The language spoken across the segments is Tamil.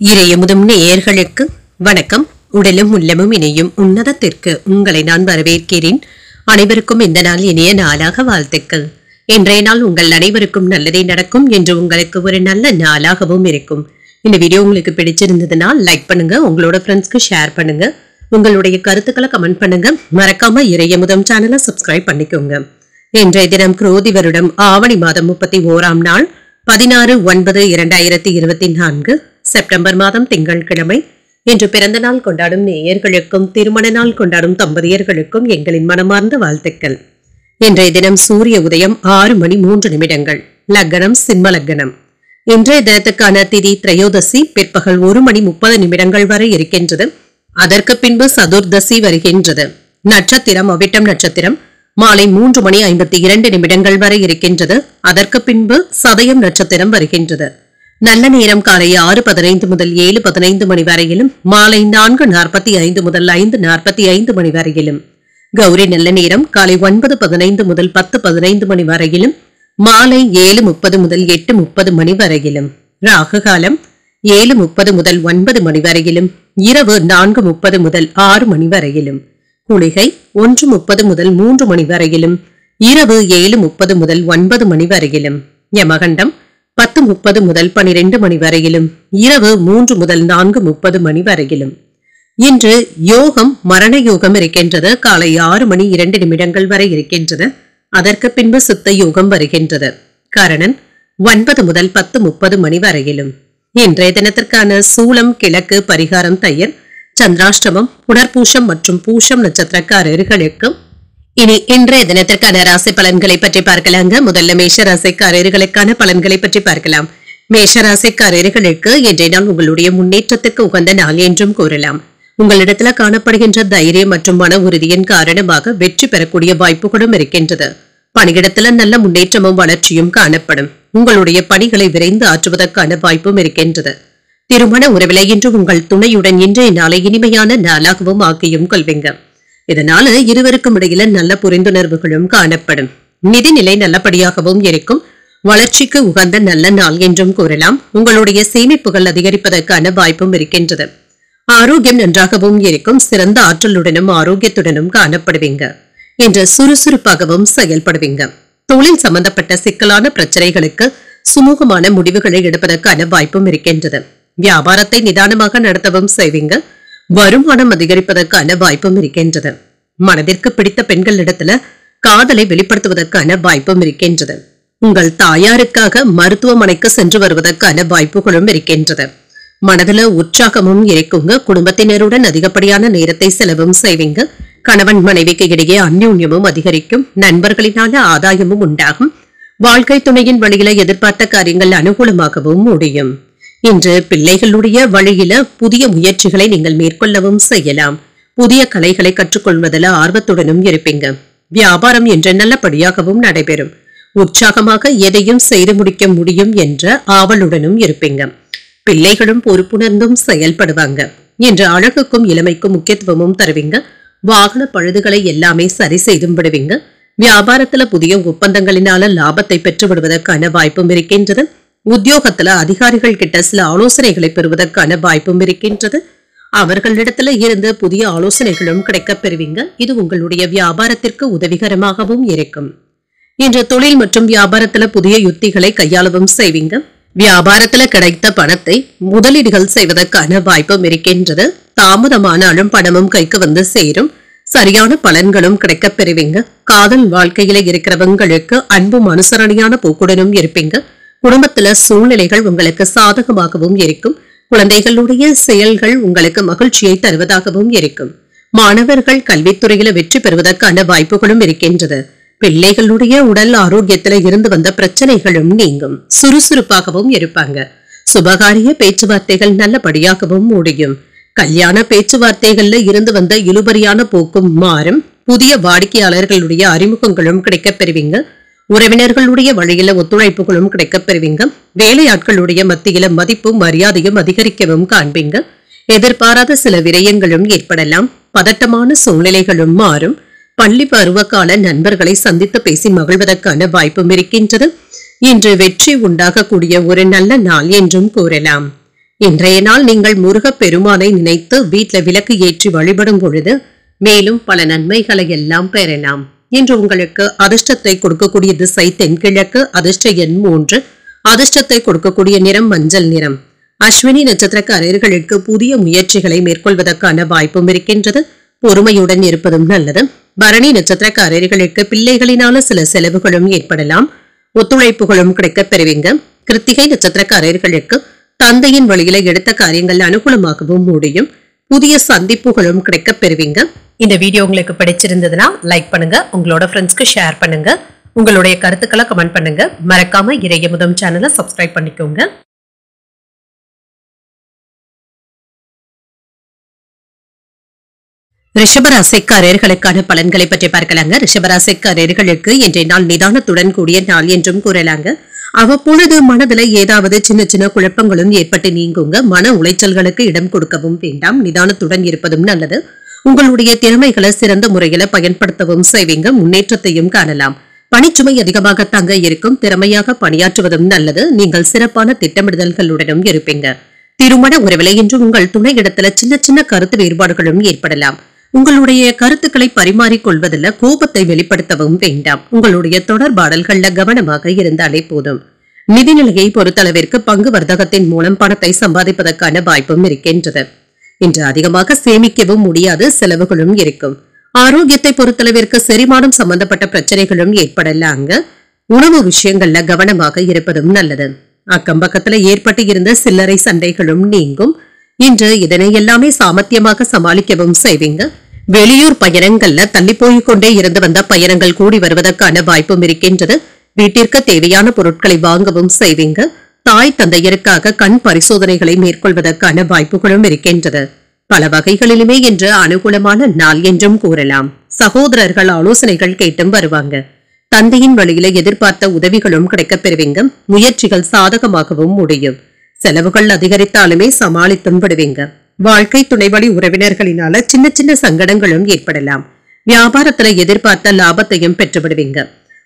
இறையமுதும் நேயர்களுக்கு வணக்கம். உடலும் உள்ளமும் இணையும் உன்னதத்திற்கு உங்களை நான் வரவேற்கிறேன். அனைவருக்கும் இந்த நாள் இனிய நாளாக வாழ்த்துக்கள். இன்றைய நாள் உங்கள் அனைவருக்கும் நல்லதே நடக்கும் என்று உங்களுக்கு ஒரு நல்ல நாளாகவும் இருக்கும். இந்த வீடியோ உங்களுக்கு பிடிச்சிருந்ததுன்னா லைக் பண்ணுங்க, உங்களோட ஃப்ரெண்ட்ஸ்க்கு ஷேர் பண்ணுங்க, உங்களுடைய கருத்துக்களை கமெண்ட் பண்ணுங்க. மறக்காம இறையமுதம் சேனலை சப்ஸ்கிரைப் பண்ணிக்கோங்க. இன்றைய தினம் குரோதி வருடம் ஆவணி மாதம் 31ஆம் நாள் 16/9/2024 செப்டம்பர் மாதம் திங்கட்கிழமை. இன்று பிறந்த நாள் கொண்டாடும் நேயர்களுக்கும் திருமண நாள் கொண்டாடும் தம்பதியர்களுக்கும் எங்களின் மனமார்ந்த வாழ்த்துக்கள். இன்றைய தினம் சூரிய உதயம் 6:03. லக்னம் சிம்ம லக்னம். இன்றைய தினத்துக்கான திதி திரையோதசி பிற்பகல் 1:30 வரை இருக்கின்றது. அதற்கு பின்பு சதுர்தசி வருகின்றது. நட்சத்திரம் அவிட்டம் நட்சத்திரம் மாலை 3:52 வரை இருக்கின்றது. அதற்கு பின்பு சதயம் நட்சத்திரம் வருகின்றது. நல்ல நேரம் காலை 6:15 முதல் 7:15 மணி வரையிலும், மாலை 4:45 முதல் 5:45 மணி வரையிலும். கௌரி நல்ல நேரம் காலை 9:15 முதல் 10:15 மணி வரையிலும், மாலை 7:30 முதல் 8:30 மணி வரையிலும். ராகு காலம் 7:30 முதல் 9 மணி வரையிலும், இரவு 4:30 முதல் 6 மணி வரையிலும். குளிகை 1:30 முதல் 3 மணி வரையிலும், இரவு 7:30 முதல் 9 மணி வரையிலும். யமகண்டம் 10:30 முதல் 12 மணி வரையிலும், இரவு 3 முதல் 4:30 மணி வரையிலும். இன்று யோகம் மரண யோகம் இருக்கின்றது. காலை 6:02 வரை இருக்கின்றது. அதற்கு பின்பு சித்த யோகம் வருகின்றது. கரணன் 9 முதல் 10:30 மணி வரையிலும். இன்றைய தினத்திற்கான சூலம் கிழக்கு, பரிகாரம் தயிர். சந்திராஷ்டமம் புனர்பூஷம் மற்றும் பூஷம் நட்சத்திரக்காரர்களுக்கு. இனி இன்றைய தினத்திற்கான ராசி பலன்களை பற்றி பார்க்கலாங்க. முதல்ல மேஷ ராசிக்காரர்களுக்கான பலன்களை பற்றி பார்க்கலாம். மேஷ ராசிக்காரர்களுக்கு இன்றைய நாள் உங்களுடைய முன்னேற்றத்துக்கு உகந்த நாள் என்றும் கூறலாம். உங்களிடத்துல காணப்படுகின்ற தைரியம் மற்றும் மன உறுதியின் காரணமாக வெற்றி பெறக்கூடிய வாய்ப்புகளும் இருக்கின்றது. பணியிடத்துல நல்ல முன்னேற்றமும் வளர்ச்சியும் காணப்படும். உங்களுடைய பணிகளை விரைந்து ஆற்றுவதற்கான வாய்ப்பும் இருக்கின்றது. திருமண உறவில இன்று உங்கள் துணையுடன் இன்றைய நாளை இனிமையான நாளாகவும் ஆக்கியும் கொள்வீங்க. இதனால இருவருக்கும் இடையில நல்ல புரிந்துணர்வுகளும் காணப்படும். நிதிநிலை நல்லபடியாகவும் இருக்கும். வளர்ச்சிக்கு உகந்த நல்ல நாள் என்றும் கூறலாம். உங்களுடைய சேமிப்புகள் அதிகரிப்பதற்கான வாய்ப்பும் இருக்கின்றது. ஆரோக்கியம் நன்றாகவும் இருக்கும். சிறந்த ஆற்றலுடனும் ஆரோக்கியத்துடனும் காணப்படுவீங்க. இன்று சுறுசுறுப்பாகவும் செயல்படுவீங்க. தொழில் சம்பந்தப்பட்ட சிக்கலான பிரச்சனைகளுக்கு சுமூகமான முடிவுகளை எடுப்பதற்கான வாய்ப்பும் இருக்கின்றது. வியாபாரத்தை நிதானமாக நடத்தவும் செய்வீங்க. வருமானம் அதிகரிப்பதற்கான வாய்ப்பும் இருக்கின்றது. மனதிற்கு பிடித்த பெண்களிடத்துல காதலை வெளிப்படுத்துவதற்கான வாய்ப்பும் இருக்கின்றது. உங்கள் தாயாருக்காக மருத்துவமனைக்கு சென்று வருவதற்கான வாய்ப்புகளும் இருக்கின்றது. மனதுல உற்சாகமும் இருக்குங்க. குடும்பத்தினருடன் அதிகப்படியான நேரத்தை செலவும் செய்வீங்க. கணவன் மனைவிக்கு இடையே அந்யோன்யமும் அதிகரிக்கும். நண்பர்களினால ஆதாயமும் உண்டாகும். வாழ்க்கை துணையின் வழியில எதிர்பார்த்த காரியங்கள் அனுகூலமாகவும் முடியும். இன்று பிள்ளைகளுடைய வழியில புதிய முயற்சிகளை நீங்கள் மேற்கொள்ளவும் செய்யலாம். புதிய கலைகளை கற்றுக்கொள்வதில் ஆர்வத்துடனும் இருப்பீங்க. வியாபாரம் என்று நல்லபடியாகவும் நடைபெறும். உற்சாகமாக எதையும் செய்து முடிக்க முடியும் என்ற ஆவலுடனும் இருப்பீங்க. பிள்ளைகளும் பொறுப்புணர்ந்தும் செயல்படுவாங்க. இன்று அழகுக்கும் இளமைக்கும் முக்கியத்துவமும் தருவீங்க. வாகன பழுதுகளை எல்லாமே சரி செய்தும் விடுவீங்க. வியாபாரத்துல புதிய ஒப்பந்தங்களினால லாபத்தை பெற்று விடுவதற்கான வாய்ப்பும் இருக்கின்றது. உத்தியோகத்துல அதிகாரிகள் கிட்ட சில ஆலோசனைகளை பெறுவதற்கான வாய்ப்பும் இருக்கின்றது. அவர்களிடத்துல இருந்து புதிய ஆலோசனைகளும் கிடைக்கப் பெறுவீங்க. இது உங்களுடைய வியாபாரத்திற்கு உதவிகரமாகவும் இருக்கும். இன்று தொழில் மற்றும் வியாபாரத்துல புதிய யுத்திகளை கையாளவும் செய்வீங்க. வியாபாரத்துல கிடைத்த பணத்தை முதலீடுகள் செய்வதற்கான வாய்ப்பும் இருக்கின்றது. தாமதமானாலும் பணமும் கைக்கு வந்து சேரும். சரியான பலன்களும் கிடைக்கப் பெறுவீங்க. காதல் வாழ்க்கையில இருக்கிறவங்களுக்கு அன்பும் அனுசரணையான போக்குடனும் இருப்பீங்க. குடும்பத்துல சூழ்நிலைகள் உங்களுக்கு சாதகமாகவும் இருக்கும். குழந்தைகளுடைய செயல்கள் உங்களுக்கு மகிழ்ச்சியை தருவதாகவும் இருக்கும். மாணவர்கள் கல்வித்துறையில வெற்றி பெறுவதற்கான வாய்ப்புகளும் இருக்கின்றது. பிள்ளைகளுடைய உடல் ஆரோக்கியத்துல இருந்து வந்த பிரச்சனைகளும் நீங்கும். சுறுசுறுப்பாகவும் இருப்பாங்க. சுபகாரிய பேச்சுவார்த்தைகள் நல்லபடியாகவும் முடியும். கல்யாண பேச்சுவார்த்தைகள்ல இருந்து வந்த இழுபறியான போக்கும் மாறும். புதிய வாடிக்கையாளர்களுடைய அறிமுகங்களும் கிடைக்கப் பெறுவீங்க. உறவினர்களுடைய வழியில ஒத்துழைப்புகளும் கிடைக்கப் பெறுவீங்க. வேலையாட்களுடைய மத்தியில மதிப்பும் மரியாதையும் அதிகரிக்கவும் காண்பீங்க. எதிர்பாராத சில விரயங்களும் ஏற்படலாம். பதட்டமான சூழ்நிலைகளும் மாறும். பள்ளி பருவகால நண்பர்களை சந்தித்து பேசி மகிழ்வதற்கான வாய்ப்பும் இருக்கின்றது. இன்று வெற்றி உண்டாகக்கூடிய ஒரு நல்ல நாள் என்றும் கூறலாம். இன்றைய நாள் நீங்கள் முருகப் பெருமானை நினைத்து வீட்ல விளக்கு ஏற்றி வழிபடும் பொழுது மேலும் பல நன்மைகளை எல்லாம் பெறலாம். இன்று உங்களுக்கு அதிர்ஷ்டத்தை கொடுக்கக்கூடிய திசை தென்கிழக்கு, அதிர்ஷ்ட எண் 3, அதிர்ஷ்டத்தை கொடுக்கக்கூடிய நிறம் மஞ்சள் நிறம். அஸ்வினி நட்சத்திரக்காரர்களுக்கு புதிய முயற்சிகளை மேற்கொள்வதற்கான வாய்ப்பும் இருக்கின்றது. பொறுமையுடன் இருப்பதும் நல்லது. பரணி நட்சத்திரக்காரர்களுக்கு பிள்ளைகளினால சில செலவுகளும் ஏற்படலாம். ஒத்துழைப்புகளும் கிடைக்கப் பெறுவீங்க. கிருத்திகை நட்சத்திரக்காரர்களுக்கு தந்தையின் வழியில எடுத்த காரியங்கள் அனுகூலமாகவும் முடியும். புதிய சந்திப்புகளும் கிடைக்கப் பெறுவீங்க. இந்த வீடியோ உங்களுக்கு பிடிச்சிருந்ததுன்னா லைக் பண்ணுங்க, உங்களோட ஃப்ரெண்ட்ஸ்க்கு ஷேர் பண்ணுங்க, உங்களுடைய கருத்துக்களை கமெண்ட் பண்ணுங்க. மறக்காம இறையமுதம் சேனலை சப்ஸ்கிரைப் பண்ணிக்கோங்க. ரிஷபராசிக்காரர்களுக்கான பலன்களை பற்றி பார்க்கலாங்க. ரிஷபராசிக்காரர்களுக்கு இன்றைய நாள் நிதானத்துடன் கூடிய நாள் என்றும் கூறலாங்க. அவ்வப்பொழுது மனதில் ஏதாவது சின்ன சின்ன குழப்பங்களும் ஏற்பட்டு நீங்குங்க. மன உளைச்சல்களுக்கு இடம் கொடுக்கவும் வேண்டாம். நிதானத்துடன் இருப்பதும் நல்லது. உங்களுடைய திறமைகளை சிறந்த முறையில பயன்படுத்தவும் செய்வீங்க. முன்னேற்றத்தையும் காணலாம். பணிச்சுமை அதிகமாக தங்க இருக்கும். திறமையாக பணியாற்றுவதும் நல்லது. நீங்கள் சிறப்பான திட்டமிடுதல்களுடனும் இருப்பீங்க. திருமண உறவில இன்று உங்கள் துணை இடத்துல சின்ன சின்ன கருத்து வேறுபாடுகளும் ஏற்படலாம். உங்களுடைய கருத்துக்களை பரிமாறிக்கொள்வதில் கோபத்தை வெளிப்படுத்தவும் வேண்டாம். உங்களுடைய தொடர்பாடல்கள்ல கவனமாக இருந்தாலே போதும். நிதிநிலையை பொறுத்தளவிற்கு பங்கு வர்த்தகத்தின் மூலம் பணத்தை சம்பாதிப்பதற்கான வாய்ப்பும் இருக்கின்றது. இன்று அதிகமாக சேமிக்கவும் முடியாது. செலவுகளும் இருக்கும். ஆரோக்கியத்தை பொறுத்தளவிற்கு செரிமானம் சம்பந்தப்பட்ட பிரச்சனைகளும் ஏற்படலாங்க. உணவு விஷயங்கள்ல கவனமாக இருப்பதும் நல்லது. அக்கம் பக்கத்துல ஏற்பட்டு இருந்த சில்லறை சண்டைகளும் நீங்கும். இன்று இதனை எல்லாமே சாமர்த்தியமாக சமாளிக்கவும் செய்வீங்க. வெளியூர் பயணங்கள்ல தள்ளி போய்கொண்டே இருந்து வந்த பயணங்கள் கூடி வருவதற்கான வாய்ப்பும் இருக்கின்றது. வீட்டிற்கு தேவையான பொருட்களை வாங்கவும் செய்வீங்க. தாய் தந்தையருக்காக கண் பரிசோதனைகளை மேற்கொள்வதற்கான வாய்ப்புகளும் இருக்கின்றது. பல வகைகளிலுமே இன்று அனுகூலமான நாள் என்றும் கூறலாம். சகோதரர்கள் ஆலோசனைகள் கேட்டும் வருவாங்க. தந்தையின் வழியில எதிர்பார்த்த உதவிகளும் கிடைக்கப் பெறுவீங்க. முயற்சிகள் சாதகமாகவும் முடியும். செலவுகள் அதிகரித்தாலுமே சமாளித்தும் விடுவீங்க. வாழ்க்கை துணைவழி உறவினர்களினால சின்ன சின்ன சங்கடங்களும் ஏற்படலாம். வியாபாரத்துல எதிர்பார்த்த லாபத்தையும் பெற்றுவிடுவீங்க.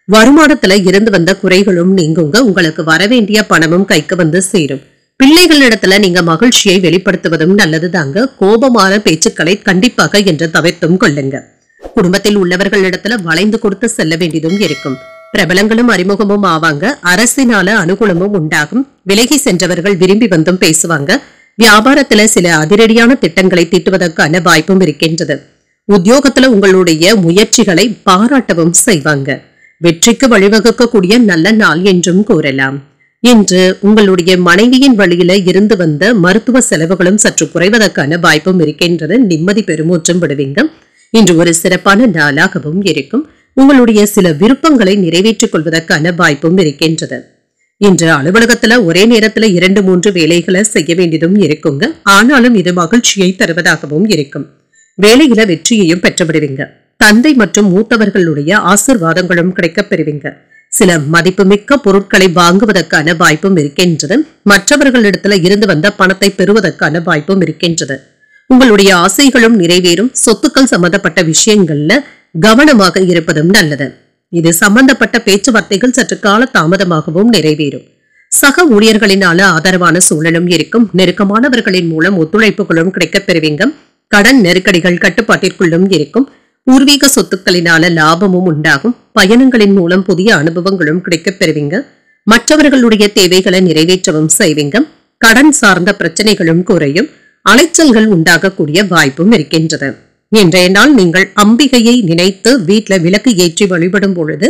வருமானத்துல இருந்து வந்த குறைகளும் நீங்குங்க. உங்களுக்கு வரவேண்டிய பணமும் கைக்கு வந்து சேரும். பிள்ளைகளிடத்துல நீங்க மகிழ்ச்சியை வெளிப்படுத்துவதும் நல்லதுதாங்க. கோபமான பேச்சுக்களை கண்டிப்பாக என்று தவிர்த்தும் கொள்ளுங்க. குடும்பத்தில் உள்ளவர்களிடத்துல வளைந்து கொடுத்து செல்ல வேண்டியதும் இருக்கும். பிரபலங்களும் அறிமுகமும் ஆவாங்க. அரசினால அனுகூலமும் உண்டாகும். விலகி சென்றவர்கள் விரும்பி வந்தும் பேசுவாங்க. வியாபாரத்துல சில அதிரடியான திட்டங்களை தீட்டுவதற்கான வாய்ப்பும் இருக்கின்றது. உத்தியோகத்துல உங்களுடைய முயற்சிகளை பாராட்டவும் செய்வாங்க. வெற்றிக்கு வழிவகுக்கக்கூடிய நல்ல நாள் என்றும் கூறலாம். இன்று உங்களுடைய மனைவியின் வழியில இருந்து வந்த மருத்துவ செலவுகளும் சற்று குறைவதற்கான வாய்ப்பும் இருக்கின்றது. நிம்மதி பெருமூற்றம் விடுவீங்க. இன்று ஒரு சிறப்பான நாளாகவும் இருக்கும். உங்களுடைய சில விருப்பங்களை நிறைவேற்றிக் கொள்வதற்கான வாய்ப்பும் இருக்கின்றது. இன்று அலுவலகத்துல ஒரே நேரத்துல 2-3 வேலைகளை செய்ய வேண்டியதும் இருக்குங்க. ஆனாலும் இது மகிழ்ச்சியை தருவதாகவும் இருக்கும். வேலையில வெற்றியையும் பெற்றுவிடுவீங்க. தந்தை மற்றும் மூத்தவர்களுடைய ஆசிர்வாதங்களும் கிடைக்கப் பெறுவீங்க. சில மதிப்புமிக்க பொருட்களை வாங்குவதற்கான வாய்ப்பும் இருக்கின்றது. மற்றவர்களிடத்துல இருந்து வந்த பணத்தை பெறுவதற்கான வாய்ப்பும் இருக்கின்றது. உங்களுடைய ஆசைகளும் நிறைவேறும். சொத்துக்கள் சம்பந்தப்பட்ட விஷயங்கள்ல கவனமாக இருப்பதும் நல்லது. இது சம்பந்தப்பட்ட பேச்சுவார்த்தைகள் சற்று கால தாமதமாகவும் நிறைவேறும். சக ஊழியர்களினால ஆதரவான சூழலும் இருக்கும். நெருக்கமானவர்களின் மூலம் ஒத்துழைப்புகளும் கிடைக்கப் பெறுவீங்க. கடன் நெருக்கடிகள் கட்டுப்பாட்டிற்குள்ளும் இருக்கும். பூர்வீக சொத்துக்களினால லாபமும் உண்டாகும். பயணங்களின் மூலம் புதிய அனுபவங்களும் கிடைக்கப் பெறுவீங்க. மற்றவர்களுடைய தேவைகளை நிறைவேற்றவும் செய்வீங்க. கடன் சார்ந்த பிரச்சனைகளும் குறையும். அலைச்சல்கள் உண்டாகக்கூடிய வாய்ப்பும் இருக்கின்றது. இன்றைய நாள் நீங்கள் அம்பிகையை நினைத்து வீட்ல விளக்கு ஏற்றி வழிபடும் பொழுது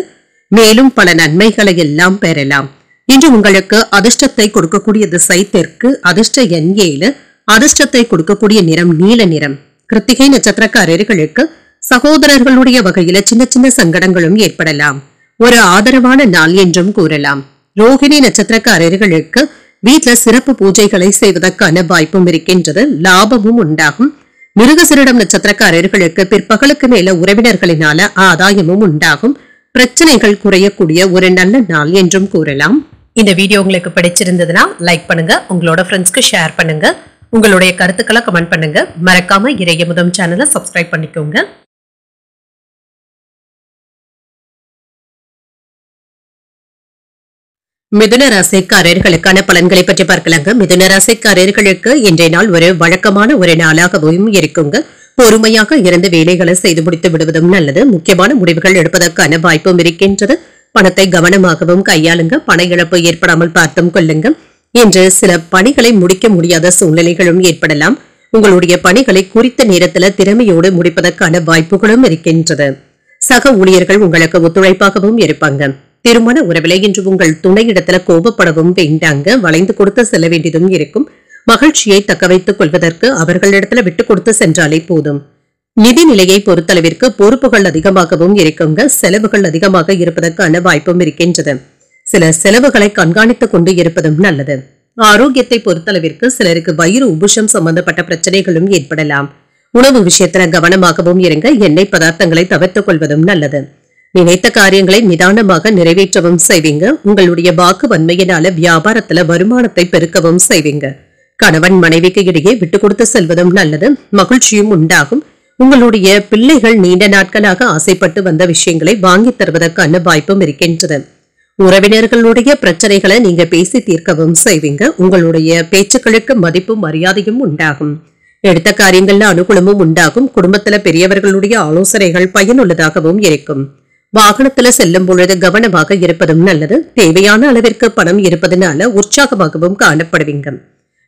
மேலும் பல நன்மைகளை எல்லாம் பெறலாம். இன்று உங்களுக்கு அதிர்ஷ்டத்தை கொடுக்கக்கூடிய திசை தெற்கு, அதிர்ஷ்ட எண் 7, அதிர்ஷ்டத்தை கொடுக்கக்கூடிய நிறம் நீல நிறம். கிருத்திகை நட்சத்திரக்காரர்களுக்கு சகோதரர்களுடைய வகையில சின்ன சின்ன சங்கடங்களும் ஏற்படலாம். ஒரு ஆதரவான நாள் என்றும் கூறலாம். ரோகிணி நட்சத்திரக்காரர்களுக்கு வீட்ல சிறப்பு பூஜைகளை செய்வதற்கான வாய்ப்பும் இருக்கின்றது. லாபமும் உண்டாகும். மிருகசீரிடம் நட்சத்திரக்காரர்களுக்கு பிற்பகலுக்கு மேல உறவினர்களினால ஆதாயமும் உண்டாகும். பிரச்சனைகள் குறையக்கூடிய ஒரு நல்ல நாள் என்றும் கூறலாம். இந்த வீடியோ உங்களுக்கு பிடிச்சிருந்ததுன்னா லைக் பண்ணுங்க, உங்களோட ஃப்ரெண்ட்ஸ்க்கு ஷேர் பண்ணுங்க, உங்களுடைய கருத்துக்களை கமெண்ட் பண்ணுங்க. மறக்காம இறையமுதம் சேனலை சப்ஸ்கிரைப் பண்ணிக்கோங்க. மிதுன ராசிக்காரர்களுக்கான பலன்களை பற்றி பார்க்கலாங்க. மிதுன ராசிக்காரர்களுக்கு இன்றைய நாள் ஒரு வழக்கமான ஒரு நாளாகவும் இருக்குங்க. பொறுமையாக இருந்து வேலைகளை செய்து முடித்து விடுவதும் நல்லது. முக்கியமான முடிவுகள் எடுப்பதற்கான வாய்ப்பும் இருக்கின்றது. பணத்தை கவனமாகவும் கையாளுங்க. பண இழப்பு ஏற்படாமல் பார்த்தும் கொள்ளுங்க. இன்று சில பணிகளை முடிக்க முடியாத சூழ்நிலைகளும் ஏற்படலாம். உங்களுடைய பணிகளை குறித்த நேரத்தில் திறமையோடு முடிப்பதற்கான வாய்ப்புகளும் இருக்கின்றது. சக ஊழியர்கள் உங்களுக்கு ஒத்துழைப்பாகவும் இருப்பாங்க. திருமண உறவிலே இன்று உங்கள் துணையிடத்துல கோபப்படவும் வேண்டாங்க. வளைந்து கொடுத்து செல்ல வேண்டியதும் இருக்கும். மகிழ்ச்சியை தக்க வைத்துக் கொள்வதற்கு அவர்களிடத்துல விட்டு கொடுத்து சென்றாலே போதும். நிதி நிலையை பொறுத்தளவிற்கு பொறுப்புகள் அதிகமாகவும் இருக்குங்க. செலவுகள் அதிகமாக இருப்பதற்கான வாய்ப்பும் இருக்கின்றது. சில செலவுகளை கண்காணித்துக் கொண்டு இருப்பதும் நல்லது. ஆரோக்கியத்தை பொறுத்தளவிற்கு சிலருக்கு வயிறு உபுஷம் சம்பந்தப்பட்ட பிரச்சனைகளும் ஏற்படலாம். உணவு விஷயத்துல கவனமாகவும் இருங்க. எண்ணெய் பதார்த்தங்களை தவிர்த்துக் கொள்வதும் நல்லது. நினைத்த காரியங்களை நிதானமாக நிறைவேற்றவும் செய்வீங்க. உங்களுடைய வாக்கு வன்மையினால வியாபாரத்துல வருமானத்தை பெருக்கவும் செய்வீங்க. கணவன் மனைவிக்கு இடையே விட்டு கொடுத்து செல்வதும் நல்லது. மகிழ்ச்சியும் உண்டாகும். உங்களுடைய பிள்ளைகள் நீண்ட நாட்களாக ஆசைப்பட்டு வந்த விஷயங்களை வாங்கி தருவதற்கான வாய்ப்பும் இருக்கின்றது. உறவினர்களுடைய பிரச்சனைகளை நீங்க பேசி தீர்க்கவும் செய்வீங்க. உங்களுடைய பேச்சுக்களுக்கு மதிப்பும் மரியாதையும் உண்டாகும். எடுத்த காரியங்கள்ல அனுகூலமும் உண்டாகும். குடும்பத்துல பெரியவர்களுடைய ஆலோசனைகள் பயனுள்ளதாகவும் இருக்கும். வாகனத்துல செல்லும் பொழுது கவனமாக இருப்பதும் நல்லது. தேவையான அளவிற்கு பணம் இருப்பதனால உற்சாகமாகவும் காணப்படுவீங்க.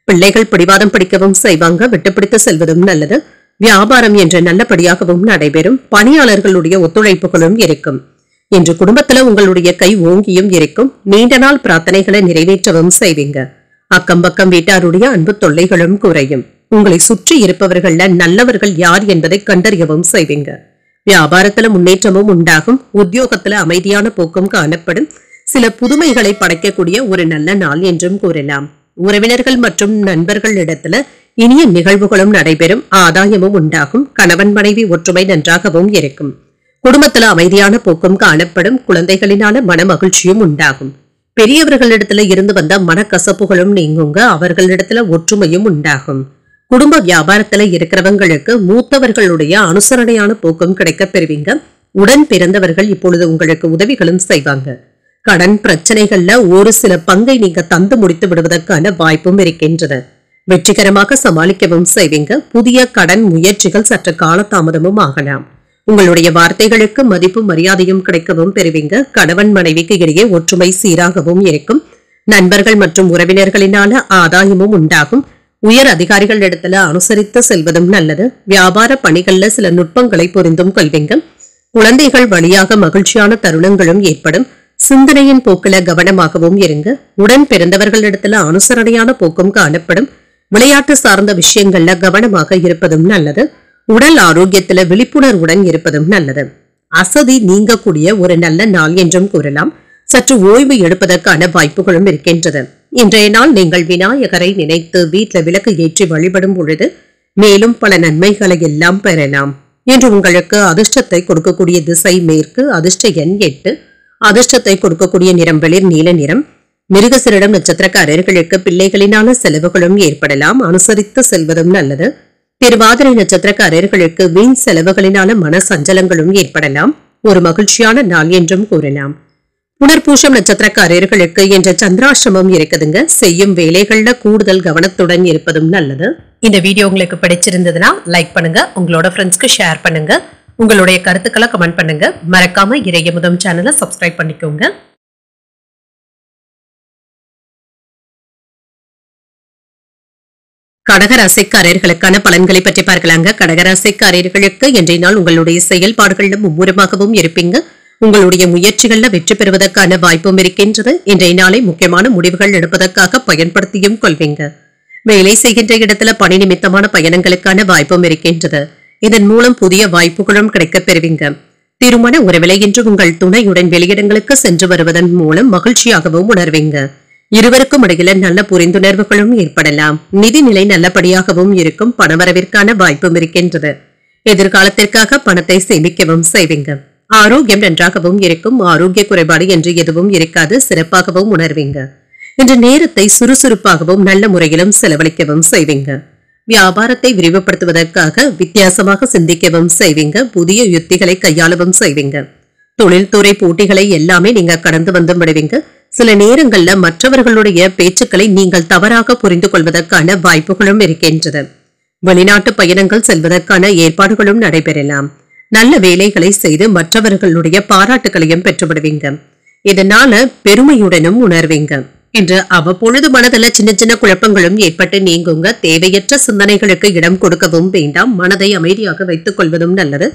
பிள்ளைகள் பிடிவாதம் பிடிக்கவும் செய்வாங்க. விட்டுப்பிடித்து செல்வதும் நல்லது. வியாபாரம் என்று நல்லபடியாகவும் நடைபெறும். பணியாளர்களுடைய ஒத்துழைப்புகளும் இருக்கும். இன்று குடும்பத்துல உங்களுடைய கை ஓங்கியும் இருக்கும். நீண்ட நாள் பிரார்த்தனைகளை நிறைவேற்றவும் செய்வீங்க. அக்கம் பக்கம் வீட்டாருடைய அன்பு தொல்லைகளும் குறையும். உங்களை சுற்றி இருப்பவர்கள நல்லவர்கள் யார் என்பதை கண்டறியவும் செய்வீங்க. வியாபாரத்துல முன்னேற்றமும் உண்டாகும். உத்தியோகத்துல அமைதியான போக்கும் காணப்படும். சில புதுமைகளை படைக்கக்கூடிய ஒரு நல்ல நாள் என்றும் கூறலாம். உறவினர்கள் மற்றும் நண்பர்கள் இடத்துல இனிய நிகழ்வுகளும் நடைபெறும். ஆதாயமும் உண்டாகும். கணவன் மனைவி ஒற்றுமை நன்றாகவும் இருக்கும். குடும்பத்துல அமைதியான போக்கும் காணப்படும். குழந்தைகளினால மன மகிழ்ச்சியும் உண்டாகும். பெரியவர்களிடத்துல இருந்து வந்த மனக்கசப்புகளும் நீங்குங்க. அவர்களிடத்துல ஒற்றுமையும் உண்டாகும். குடும்ப வியாபாரத்துல இருக்கிறவங்களுக்கு மூத்தவர்களுடைய அனுசரணையான போக்கும் கிடைக்க பெறுவீங்க. உடன் பிறந்தவர்கள் இப்பொழுது உங்களுக்கு உதவிகளும் செய்வாங்க. கடன் பிரச்சனைகள்ல ஒரு சில பங்கை நீங்க தந்து முடித்து விடுவதற்கான வாய்ப்பும் இருக்கின்றது. வெற்றிகரமாக சமாளிக்கவும் செய்வீங்க. புதிய கடன் முயற்சிகள் சற்று காலதாமதமும் ஆகலாம். உங்களுடைய வார்த்தைகளுக்கு மதிப்பும் மரியாதையும் கிடைக்கவும் பெறுவீங்க. கணவன் மனைவிக்கு இடையே ஒற்றுமை சீராகவும் இருக்கும். நண்பர்கள் மற்றும் உறவினர்களினால ஆதாயமும் உண்டாகும். உயர் அதிகாரிகள் இடத்துல அனுசரித்து செல்வதும் நல்லது. வியாபார பணிகள்ல சில நுட்பங்களை புரிந்தும் கொள்வீங்க. குழந்தைகள் வழியாக மகிழ்ச்சியான தருணங்களும் ஏற்படும். சிந்தனையின் போக்கில கவனமாகவும் இருங்க. உடன் பிறந்தவர்களிடத்துல அனுசரணையான போக்கும் காணப்படும். விளையாட்டு சார்ந்த விஷயங்கள்ல கவனமாக இருப்பதும் நல்லது. உடல் ஆரோக்கியத்துல விழிப்புணர்வுடன் இருப்பதும் நல்லது. அசதி நீங்கக்கூடிய ஒரு நல்ல நாள் என்றும் கூறலாம். சற்று ஓய்வு எடுப்பதற்கான வாய்ப்புகளும் இருக்கின்றது. இன்றைய நாள் நீங்கள் விநாயகரை நினைத்து வீட்டில் விளக்கு ஏற்றி வழிபடும் பொழுது மேலும் பல நன்மைகளை எல்லாம் பெறலாம். இன்று உங்களுக்கு அதிர்ஷ்டத்தை கொடுக்கக்கூடிய திசை மேற்கு. அதிர்ஷ்ட எண் 8. அதிர்ஷ்டத்தை கொடுக்கக்கூடிய நிறம் வெளிர் நீல நிறம். மிருகசீரிடம் நட்சத்திரக்காரர்களுக்கு பிள்ளைகளினால செலவுகளும் ஏற்படலாம். அனுசரித்து செல்வதும் நல்லது. திருவாதிரை நட்சத்திரக்காரர்களுக்கு வீண் செலவுகளினால மன சஞ்சலங்களும் ஏற்படலாம். ஒரு மகிழ்ச்சியான நாள் என்றும் கூறலாம். புனர்பூஷம் நட்சத்திரக்காரர்களுக்கு என்ற சந்திராஷ்டமம் இருக்குதுங்க. செய்யும் வேலைகள்ல கூடுதல் கவனத்துடன் இருப்பதும் நல்லது. இந்த வீடியோ உங்களுக்கு பிடிச்சிருந்ததுன்னா லைக் பண்ணுங்க. உங்களோட ஃப்ரெண்ட்ஸ்க்கு ஷேர் பண்ணுங்க. உங்களுடைய கருத்துக்களை கமெண்ட் பண்ணுங்க. மறக்காம இறையமுதம் சேனலை சப்ஸ்கிரைப் பண்ணிக்கோங்க. கடகராசிக்காரர்களுக்கான பலன்களை பற்றி பார்க்கலாங்க. கடகராசிக்காரர்களுக்கு இன்றைய நாள் உங்களுடைய செயல்பாடுகள்ல மும்முரமாகவும் இருப்பீங்க. உங்களுடைய முயற்சிகள்ல வெற்றி பெறுவதற்கான வாய்ப்பும் இருக்கின்றது. இன்றைய நாளை முக்கியமான முடிவுகள் எடுப்பதற்காக பயன்படுத்தியும் கொள்வீங்க. வேலை செய்கின்ற இடத்துல பணி நிமித்தமான பயணங்களுக்கான வாய்ப்பும் இருக்கின்றது. இதன் மூலம் புதிய வாய்ப்புகளும் கிடைக்கப் பெறுவீங்க. திருமண உறவிலே இன்று உங்கள் துணையுடன் வெளியிடங்களுக்கு சென்று வருவதன் மூலம் மகிழ்ச்சியாகவும் உணர்வீங்க. இருவருக்கும் இடையில நல்ல புரிந்துணர்வுகளும் ஏற்படலாம். நிதிநிலை நல்லபடியாகவும் இருக்கும். பணவரவிற்கான வாய்ப்பும் இருக்கின்றது. எதிர்காலத்திற்காக பணத்தை சேமிக்கவும் செய்வீங்க. ஆரோக்கியம் நன்றாகவும் இருக்கும். ஆரோக்கிய குறைபாடு என்று எதுவும் இருக்காது. சிறப்பாகவும் உணர்வீங்க. இன்று நேரத்தை சுறுசுறுப்பாகவும் நல்ல முறையிலும் செலவழிக்கவும் செய்வீங்க. வியாபாரத்தை விரிவுபடுத்துவதற்காக வித்தியாசமாக சிந்திக்கவும் செய்வீங்க. புதிய யுத்திகளை கையாளவும் செய்வீங்க. தொழில்துறை போட்டிகளை எல்லாமே நீங்க கடந்து வந்து விடுவீங்க. சில நேரங்கள்ல மற்றவர்களுடைய பேச்சுக்களை நீங்கள் தவறாக புரிந்து கொள்வதற்கான வாய்ப்புகளும் இருக்கின்றது. வெளிநாட்டு பயணங்கள் செல்வதற்கான ஏற்பாடுகளும் நடைபெறலாம். நல்ல வேலைகளை செய்து மற்றவர்களுடைய பாராட்டுகளையும் பெற்றுவிடுவீங்க. இதனால பெருமையுடனும் உணர்வீங்க. இன்று அவ்வப்பொழுது மனதில் சின்ன சின்ன குழப்பங்களும் ஏற்பட்டு நீங்குங்க. தேவையற்ற சிந்தனைகளுக்கு இடம் கொடுக்கவும் வேண்டாம். மனதை அமைதியாக வைத்துக் கொள்வதும் நல்லது.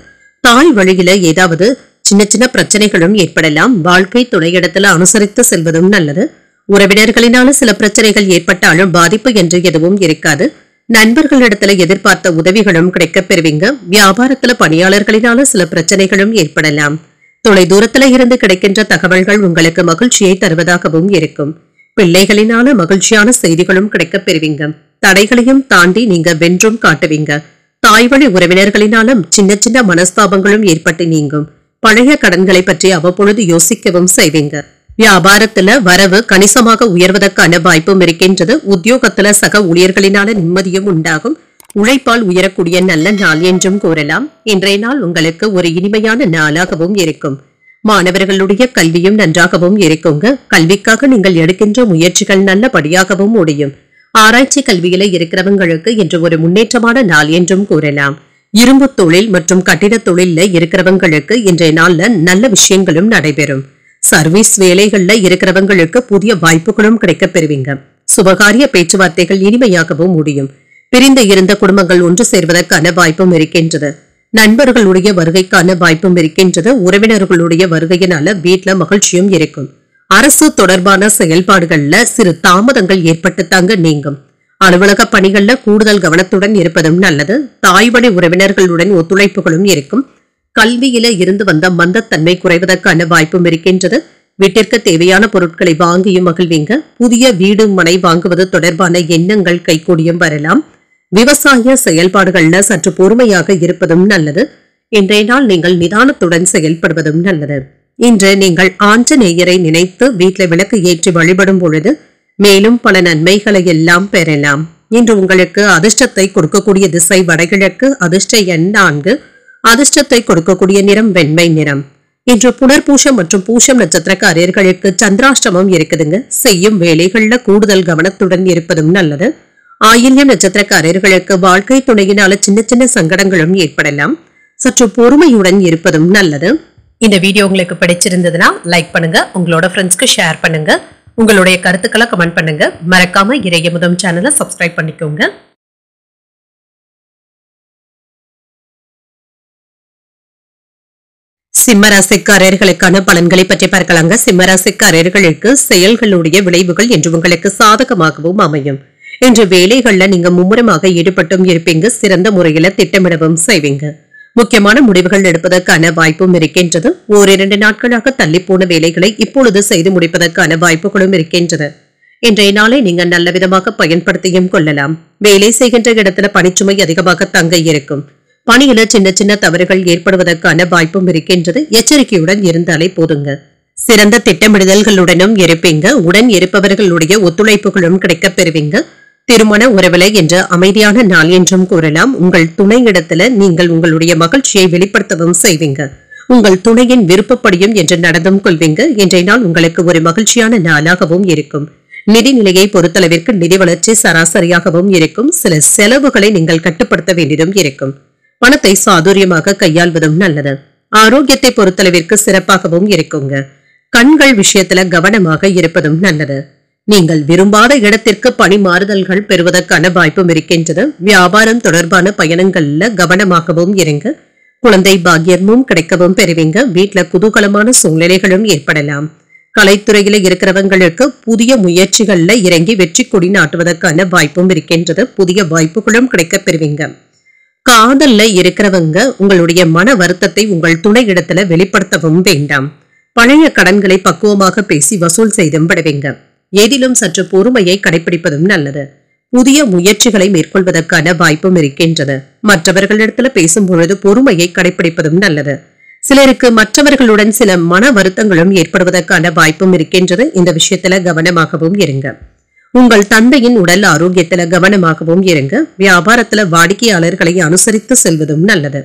தாய் வழியில ஏதாவது சின்ன சின்ன பிரச்சனைகளும் ஏற்படலாம். வாழ்க்கை துணையிடத்துல அனுசரித்து செல்வதும் நல்லது. உறவினர்களினால சில பிரச்சனைகள் ஏற்பட்டாலும் பாதிப்பு என்று எதுவும் இருக்காது. நண்பர்களிடத்துல எதிர்பார்த்த உதவிகளும் கிடைக்கப் பெறுவீங்க. வியாபாரத்துல பணியாளர்களினால சில பிரச்சனைகளும் ஏற்படலாம். தொலை தூரத்துல இருந்து கிடைக்கின்ற தகவல்கள் உங்களுக்கு மகிழ்ச்சியை தருவதாகவும் இருக்கும். பிள்ளைகளினால மகிழ்ச்சியான செய்திகளும் கிடைக்கப் பெறுவீங்க. தடைகளையும் தாண்டி நீங்க வென்றும் காட்டுவீங்க. தாய் வழி உறவினர்களினாலும் சின்ன சின்ன மனஸ்தாபங்களும் ஏற்பட்டு நீங்கும். பழைய கடன்களை பற்றி அவ்வப்பொழுது யோசிக்கவும் செய்வீங்க. வியாபாரத்துல வரவு கணிசமாக உயர்வதற்கான வாய்ப்பும் இருக்கின்றது. உத்தியோகத்துல சக ஊழியர்களினால நிம்மதியும் உண்டாகும். உழைப்பால் உயரக்கூடிய நல்ல நாள் என்றும் கூறலாம். இன்றைய நாள் உங்களுக்கு ஒரு இனிமையான நாளாகவும் இருக்கும். மாணவர்களுடைய கல்வியும் நன்றாகவும் இருக்குங்க. கல்விக்காக நீங்கள் எடுக்கின்ற முயற்சிகள் நல்லபடியாகவும் முடியும். ஆராய்ச்சி கல்வியில இருக்கிறவங்களுக்கு இன்று ஒரு முன்னேற்றமான நாள் என்றும் கூறலாம். இரும்பு தொழில் மற்றும் கட்டிட தொழில்ல இருக்கிறவங்களுக்கு இன்றைய நாள்ல நல்ல விஷயங்களும் நடைபெறும். சர்வீஸ் வேலைகள்ல இருக்கிறவங்களுக்கு புதிய வாய்ப்புகளும் கிடைக்கப் பெறுவீங்க. சுபகாரிய பேச்சுவார்த்தைகள் இனிமையாகவும் முடியும். பிரிந்து இருந்த குடும்பங்கள் ஒன்று சேர்வதற்கான வாய்ப்பும் இருக்கின்றது. நண்பர்களுடைய வருகைக்கான வாய்ப்பும் இருக்கின்றது. உறவினர்களுடைய வருகையினால வீட்டுல மகிழ்ச்சியும் இருக்கும். அரசு தொடர்பான செயல்பாடுகள்ல சிறு தாமதங்கள் ஏற்பட்டுத்தாங்க நீங்கும். அலுவலக பணிகள்ல கூடுதல் கவனத்துடன் இருப்பதும் நல்லது. தாய்வழி உறவினர்களுடன் ஒத்துழைப்புகளும் இருக்கும். கல்வியில இருந்து வந்த மந்தத்தன்மை குறைவதற்கான வாய்ப்பும் இருக்கின்றது. வீட்டிற்கு தேவையான பொருட்களை வாங்கியும் மகிழ்வீங்க. புதிய வீடு மனை வாங்குவது தொடர்பான எண்ணங்கள் கைகூடியும் வரலாம். விவசாய செயல்பாடுகள்ல சற்று பொறுமையாக இருப்பதும் நல்லது. இன்றைய நாள் நீங்கள் நிதானத்துடன் செயல்படுவதும் நல்லது. இன்று நீங்கள் ஆஞ்சநேயரை நினைத்து வீட்டில் விளக்கு ஏற்றி வழிபடும் பொழுது மேலும் பல நன்மைகளை எல்லாம் பெறலாம். இன்று உங்களுக்கு அதிர்ஷ்டத்தை கொடுக்கக்கூடிய திசை வடகிழக்கு. அதிர்ஷ்ட எண் 4. அதிர்ஷ்டத்தை கொடுக்கக்கூடிய நிறம் வெண்மை நிறம். இன்று புனர்பூஷம் மற்றும் பூஷம் நட்சத்திரக்காரர்களுக்கு சந்திராஷ்டமம் இருக்குதுங்க. செய்யும் வேலைகள்ல கூடுதல் கவனத்துடன் இருப்பதும் நல்லது. ஆயில்யம் நட்சத்திரக்காரர்களுக்கு வாழ்க்கை துணையினால சின்ன சின்ன சங்கடங்களும் ஏற்படலாம். சற்று பொறுமையுடன் இருப்பதும் நல்லது. இந்த வீடியோ உங்களுக்கு பிடிச்சிருந்ததுன்னா லைக் பண்ணுங்க. உங்களோட ஃப்ரெண்ட்ஸ்க்கு ஷேர் பண்ணுங்க. உங்களுடைய கருத்துக்களை கமெண்ட் பண்ணுங்க. மறக்காம இறையமுதம் சேனலை சப்ஸ்கிரைப் பண்ணிக்கோங்க. சிம்மராசிக்காரர்களுக்கான பலன்களை பற்றி பார்க்கலாங்க. சிம்மராசிக்காரர்களுக்கு செயல்களுடைய விளைவுகள் என்று உங்களுக்கு சாதகமாகவும் அமையும். இன்று வேலைகள்ல நீங்க மும்முரமாக ஈடுபட்டும் இருப்பீங்க. சிறந்த முறையில திட்டமிடவும் செய்வீங்க. முக்கியமான முடிவுகள் எடுப்பதற்கான வாய்ப்பும் இருக்கின்றது. 1-2 நாட்களாக தள்ளி போன வேலைகளை இப்பொழுது செய்து முடிப்பதற்கான வாய்ப்புகளும் இருக்கின்றது. இன்றைய நாளை நீங்க நல்ல விதமாக பயன்படுத்தியும் கொள்ளலாம். வேலை செய்கின்ற இடத்துல பணிச்சுமை அதிகமாக தங்க இருக்கும். பணியில சின்ன சின்ன தவறுகள் ஏற்படுவதற்கான வாய்ப்பும் இருக்கின்றது. எச்சரிக்கையுடன் இருந்தாலே போதுங்க. சிறந்த திட்டமிடுதல்களுடனும் இருப்பீங்க. உடன் இருப்பவர்களுடைய ஒத்துழைப்புகளும் கிடைக்கப் பெறுவீங்க. திருமண உறவிலை என்ற அமைதியான நாள் என்றும் கூறலாம். உங்கள் துணையிடத்துல நீங்கள் உங்களுடைய மகிழ்ச்சியை வெளிப்படுத்தவும் செய்வீங்க. உங்கள் துணையின் விருப்பப்படியும் என்று நடந்தும் கொள்வீங்க. இன்றைய நாள் உங்களுக்கு ஒரு மகிழ்ச்சியான நாளாகவும் இருக்கும். நிதி நிலையை பொறுத்தளவிற்கு நிதி வளர்ச்சி சராசரியாகவும் இருக்கும். சில செலவுகளை நீங்கள் கட்டுப்படுத்த வேண்டியதும் இருக்கும். பணத்தை சாதுரியமாக கையாள்வதும் நல்லது. ஆரோக்கியத்தை பொறுத்தளவிற்கு சிறப்பாகவும் இருக்குங்க. கண்கள் விஷயத்துல கவனமாக இருப்பதும் நல்லது. நீங்கள் விரும்பாத இடத்திற்கு பணி மாறுதல்கள் பெறுவதற்கான வாய்ப்பும் இருக்கின்றது. வியாபாரம் தொடர்பான பயணங்கள்ல கவனமாகவும் இருங்க. குழந்தை பாக்கியமும் கிடைக்கவும் பெறுவீங்க. வீட்டுல குதூகலமான சூழ்நிலைகளும் ஏற்படலாம். கலைத்துறையில இருக்கிறவங்களுக்கு புதிய முயற்சிகள்ல இறங்கி வெற்றி கொடி நாட்டுவதற்கான வாய்ப்பும் இருக்கின்றது. புதிய வாய்ப்புகளும் கிடைக்கப் பெறுவீங்க. காதல்ல இருக்கிறவங்க உங்களுடைய மன வருத்தத்தை உங்கள் துணை இடத்துல வெளிப்படுத்தவும் வேண்டாம். பழைய கடன்களை பக்குவமாக பேசி வசூல் செய்தும் படுவீங்க. ஏதிலும் சற்று பொறுமையை கடைபிடிப்பதும் நல்லது. புதிய முயற்சிகளை மேற்கொள்வதற்கான வாய்ப்பும் இருக்கின்றது. மற்றவர்களிடத்துல பேசும் பொழுது பொறுமையை கடைபிடிப்பதும் நல்லது. சிலருக்கு மற்றவர்களுடன் சில மன வருத்தங்களும் ஏற்படுவதற்கான வாய்ப்பும் இருக்கின்றது. இந்த விஷயத்துல கவனமாகவும் இருங்க. உங்கள் தந்தையின் உடல் ஆரோக்கியத்துல கவனமாகவும் இருங்க. வியாபாரத்துல வாடிக்கையாளர்களை அனுசரித்து செல்வதும் நல்லது.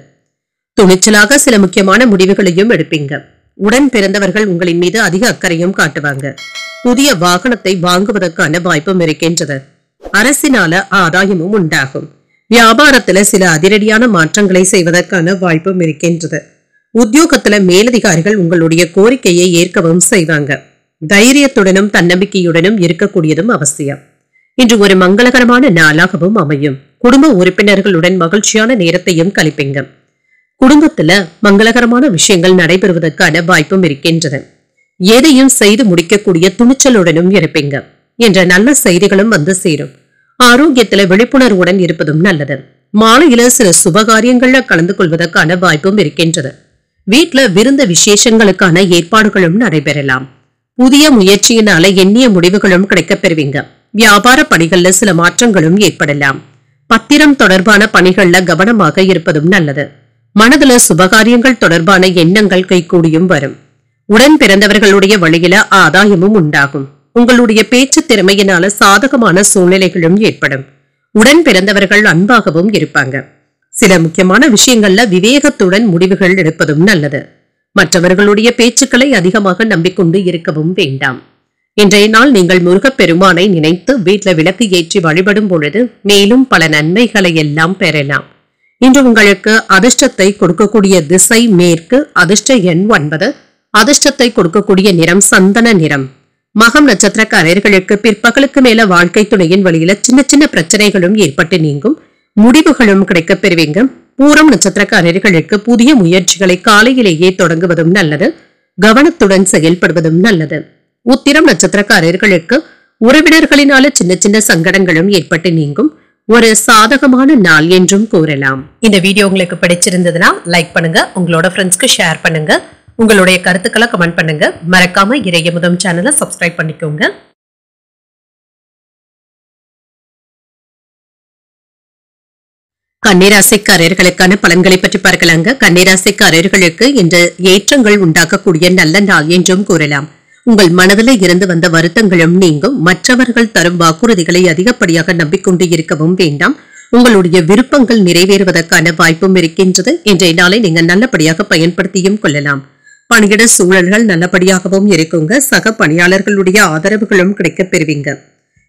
துணிச்சலாக சில முக்கியமான முடிவுகளையும் எடுப்பீங்க. உடன் பிறந்தவர்கள் உங்களின் மீது அதிக அக்கறையும் காட்டுவாங்க. புதிய வாகனத்தை வாங்குவதற்கான வாய்ப்பும் இருக்கின்றது. அரசினால ஆதாயமும் உண்டாகும். வியாபாரத்துல சில அதிரடியான மாற்றங்களை செய்வதற்கான வாய்ப்பும் இருக்கின்றது. உத்தியோகத்துல மேலதிகாரிகள் உங்களுடைய கோரிக்கையை ஏற்கவும் செய்வாங்க. தைரியத்துடனும் தன்னம்பிக்கையுடனும் இருக்கக்கூடியதும் அவசியம். இன்று ஒரு மங்களகரமான நாளாகவும் அமையும். குடும்ப உறுப்பினர்களுடன் மகிழ்ச்சியான நேரத்தையும் கழிப்பீங்க. குடும்பத்துல மங்களகரமான விஷயங்கள் நடைபெறுவதற்கான வாய்ப்பும் இருக்கின்றது. எதையும் செய்து முடிக்கக்கூடிய துணிச்சலுடனும் இருப்பீங்க என்ற நல்ல செய்திகளும் வந்து சேரும். ஆரோக்கியத்துல விழிப்புணர்வுடன் இருப்பதும் நல்லது. மாலையில சில சுபகாரியங்கள்ல கலந்து கொள்வதற்கான வாய்ப்பும் இருக்கின்றது. வீட்டுல விருந்த விசேஷங்களுக்கான ஏற்பாடுகளும் நடைபெறலாம். புதிய முயற்சியினால எண்ணிய முடிவுகளும் கிடைக்கப் பெறுவீங்க. வியாபார பணிகள்ல சில மாற்றங்களும் ஏற்படலாம். பத்திரம் தொடர்பான பணிகள்ல கவனமாக இருப்பதும் நல்லது. மனதுல சுபகாரியங்கள் தொடர்பான எண்ணங்கள் கைகூடியும் வரும். உடன் பிறந்தவர்களுடைய வழியில ஆதாயமும் உண்டாகும். உங்களுடைய பேச்சு திறமையினால சாதகமான சூழ்நிலைகளும் ஏற்படும். உடன் பிறந்தவர்கள் அன்பாகவும் இருப்பாங்க. சில முக்கியமான விஷயங்கள்ல விவேகத்துடன் முடிவுகள் எடுப்பதும் நல்லது. மற்றவர்களுடைய பேச்சுக்களை அதிகமாக நம்பிக்கொண்டு இருக்கவும் வேண்டாம். இன்றைய நாள் நீங்கள் முருகப்பெருமானை நினைத்து வீட்டில் விளக்கு ஏற்றி வழிபடும் பொழுது மேலும் பல நன்மைகளை எல்லாம் பெறலாம். இன்று உங்களுக்கு அதிர்ஷ்டத்தை கொடுக்கக்கூடிய திசை மேற்கு. அதிர்ஷ்ட எண் 9. அதிர்ஷ்டத்தை கொடுக்கக்கூடிய நிறம் சந்தன நிறம். மகம் நட்சத்திரக்காரர்களுக்கு பிற்பகலுக்கு மேல வாழ்க்கை துணையின் வழியில சின்ன சின்ன பிரச்சனைகளும் ஏற்பட்டு நீங்கும். முடிவுகளும் கிடைக்கப் பெறுவீங்க. பூரம் நட்சத்திரக்காரர்களுக்கு புதிய முயற்சிகளை காலையிலேயே தொடங்குவதும் நல்லது. கவனத்துடன் செயல்படுவதும் நல்லது. உத்திரம் நட்சத்திரக்காரர்களுக்கு உறவினர்களினால சின்ன சின்ன சங்கடங்களும் ஏற்பட்டு நீங்கும். ஒரு சாதகமான நாள் என்றும் கூறலாம். இந்த வீடியோ உங்களுக்கு பிடிச்சிருந்ததுன்னா லைக் பண்ணுங்க, உங்களோட ஃப்ரெண்ட்ஸ்க்கு ஷேர் பண்ணுங்க, உங்களுடைய கருத்துக்களை கமெண்ட் பண்ணுங்க. மறக்காம இறையமுதம் சேனலை சப்ஸ்கிரைப் பண்ணிக்கோங்க. கன்னிராசிக்காரர்களுக்கான பலன்களை பற்றி பார்க்கலாங்க. கன்னிராசிக்காரர்களுக்கு இன்று ஏற்றங்கள் உண்டாக்கக்கூடிய நல்ல நாள் என்றும் கூறலாம். உங்கள் மனதில் இருந்து வந்த வருத்தங்களும் நீங்கும். மற்றவர்கள் தரும் வாக்குறுதிகளை அதிகப்படியாக நம்பிக்கொண்டு இருக்கவும் வேண்டாம். உங்களுடைய விருப்பங்கள் நிறைவேறுவதற்கான வாய்ப்பும் இருக்கின்றது. இன்றைய நாளை நீங்கள் நல்லபடியாக பயன்படுத்தியும் கொள்ளலாம். பணியிட சூழல்கள் நல்லபடியாகவும் இருக்குங்க. சக பணியாளர்களுடைய ஆதரவுகளும் கிடைக்கப் பெறுவீங்க.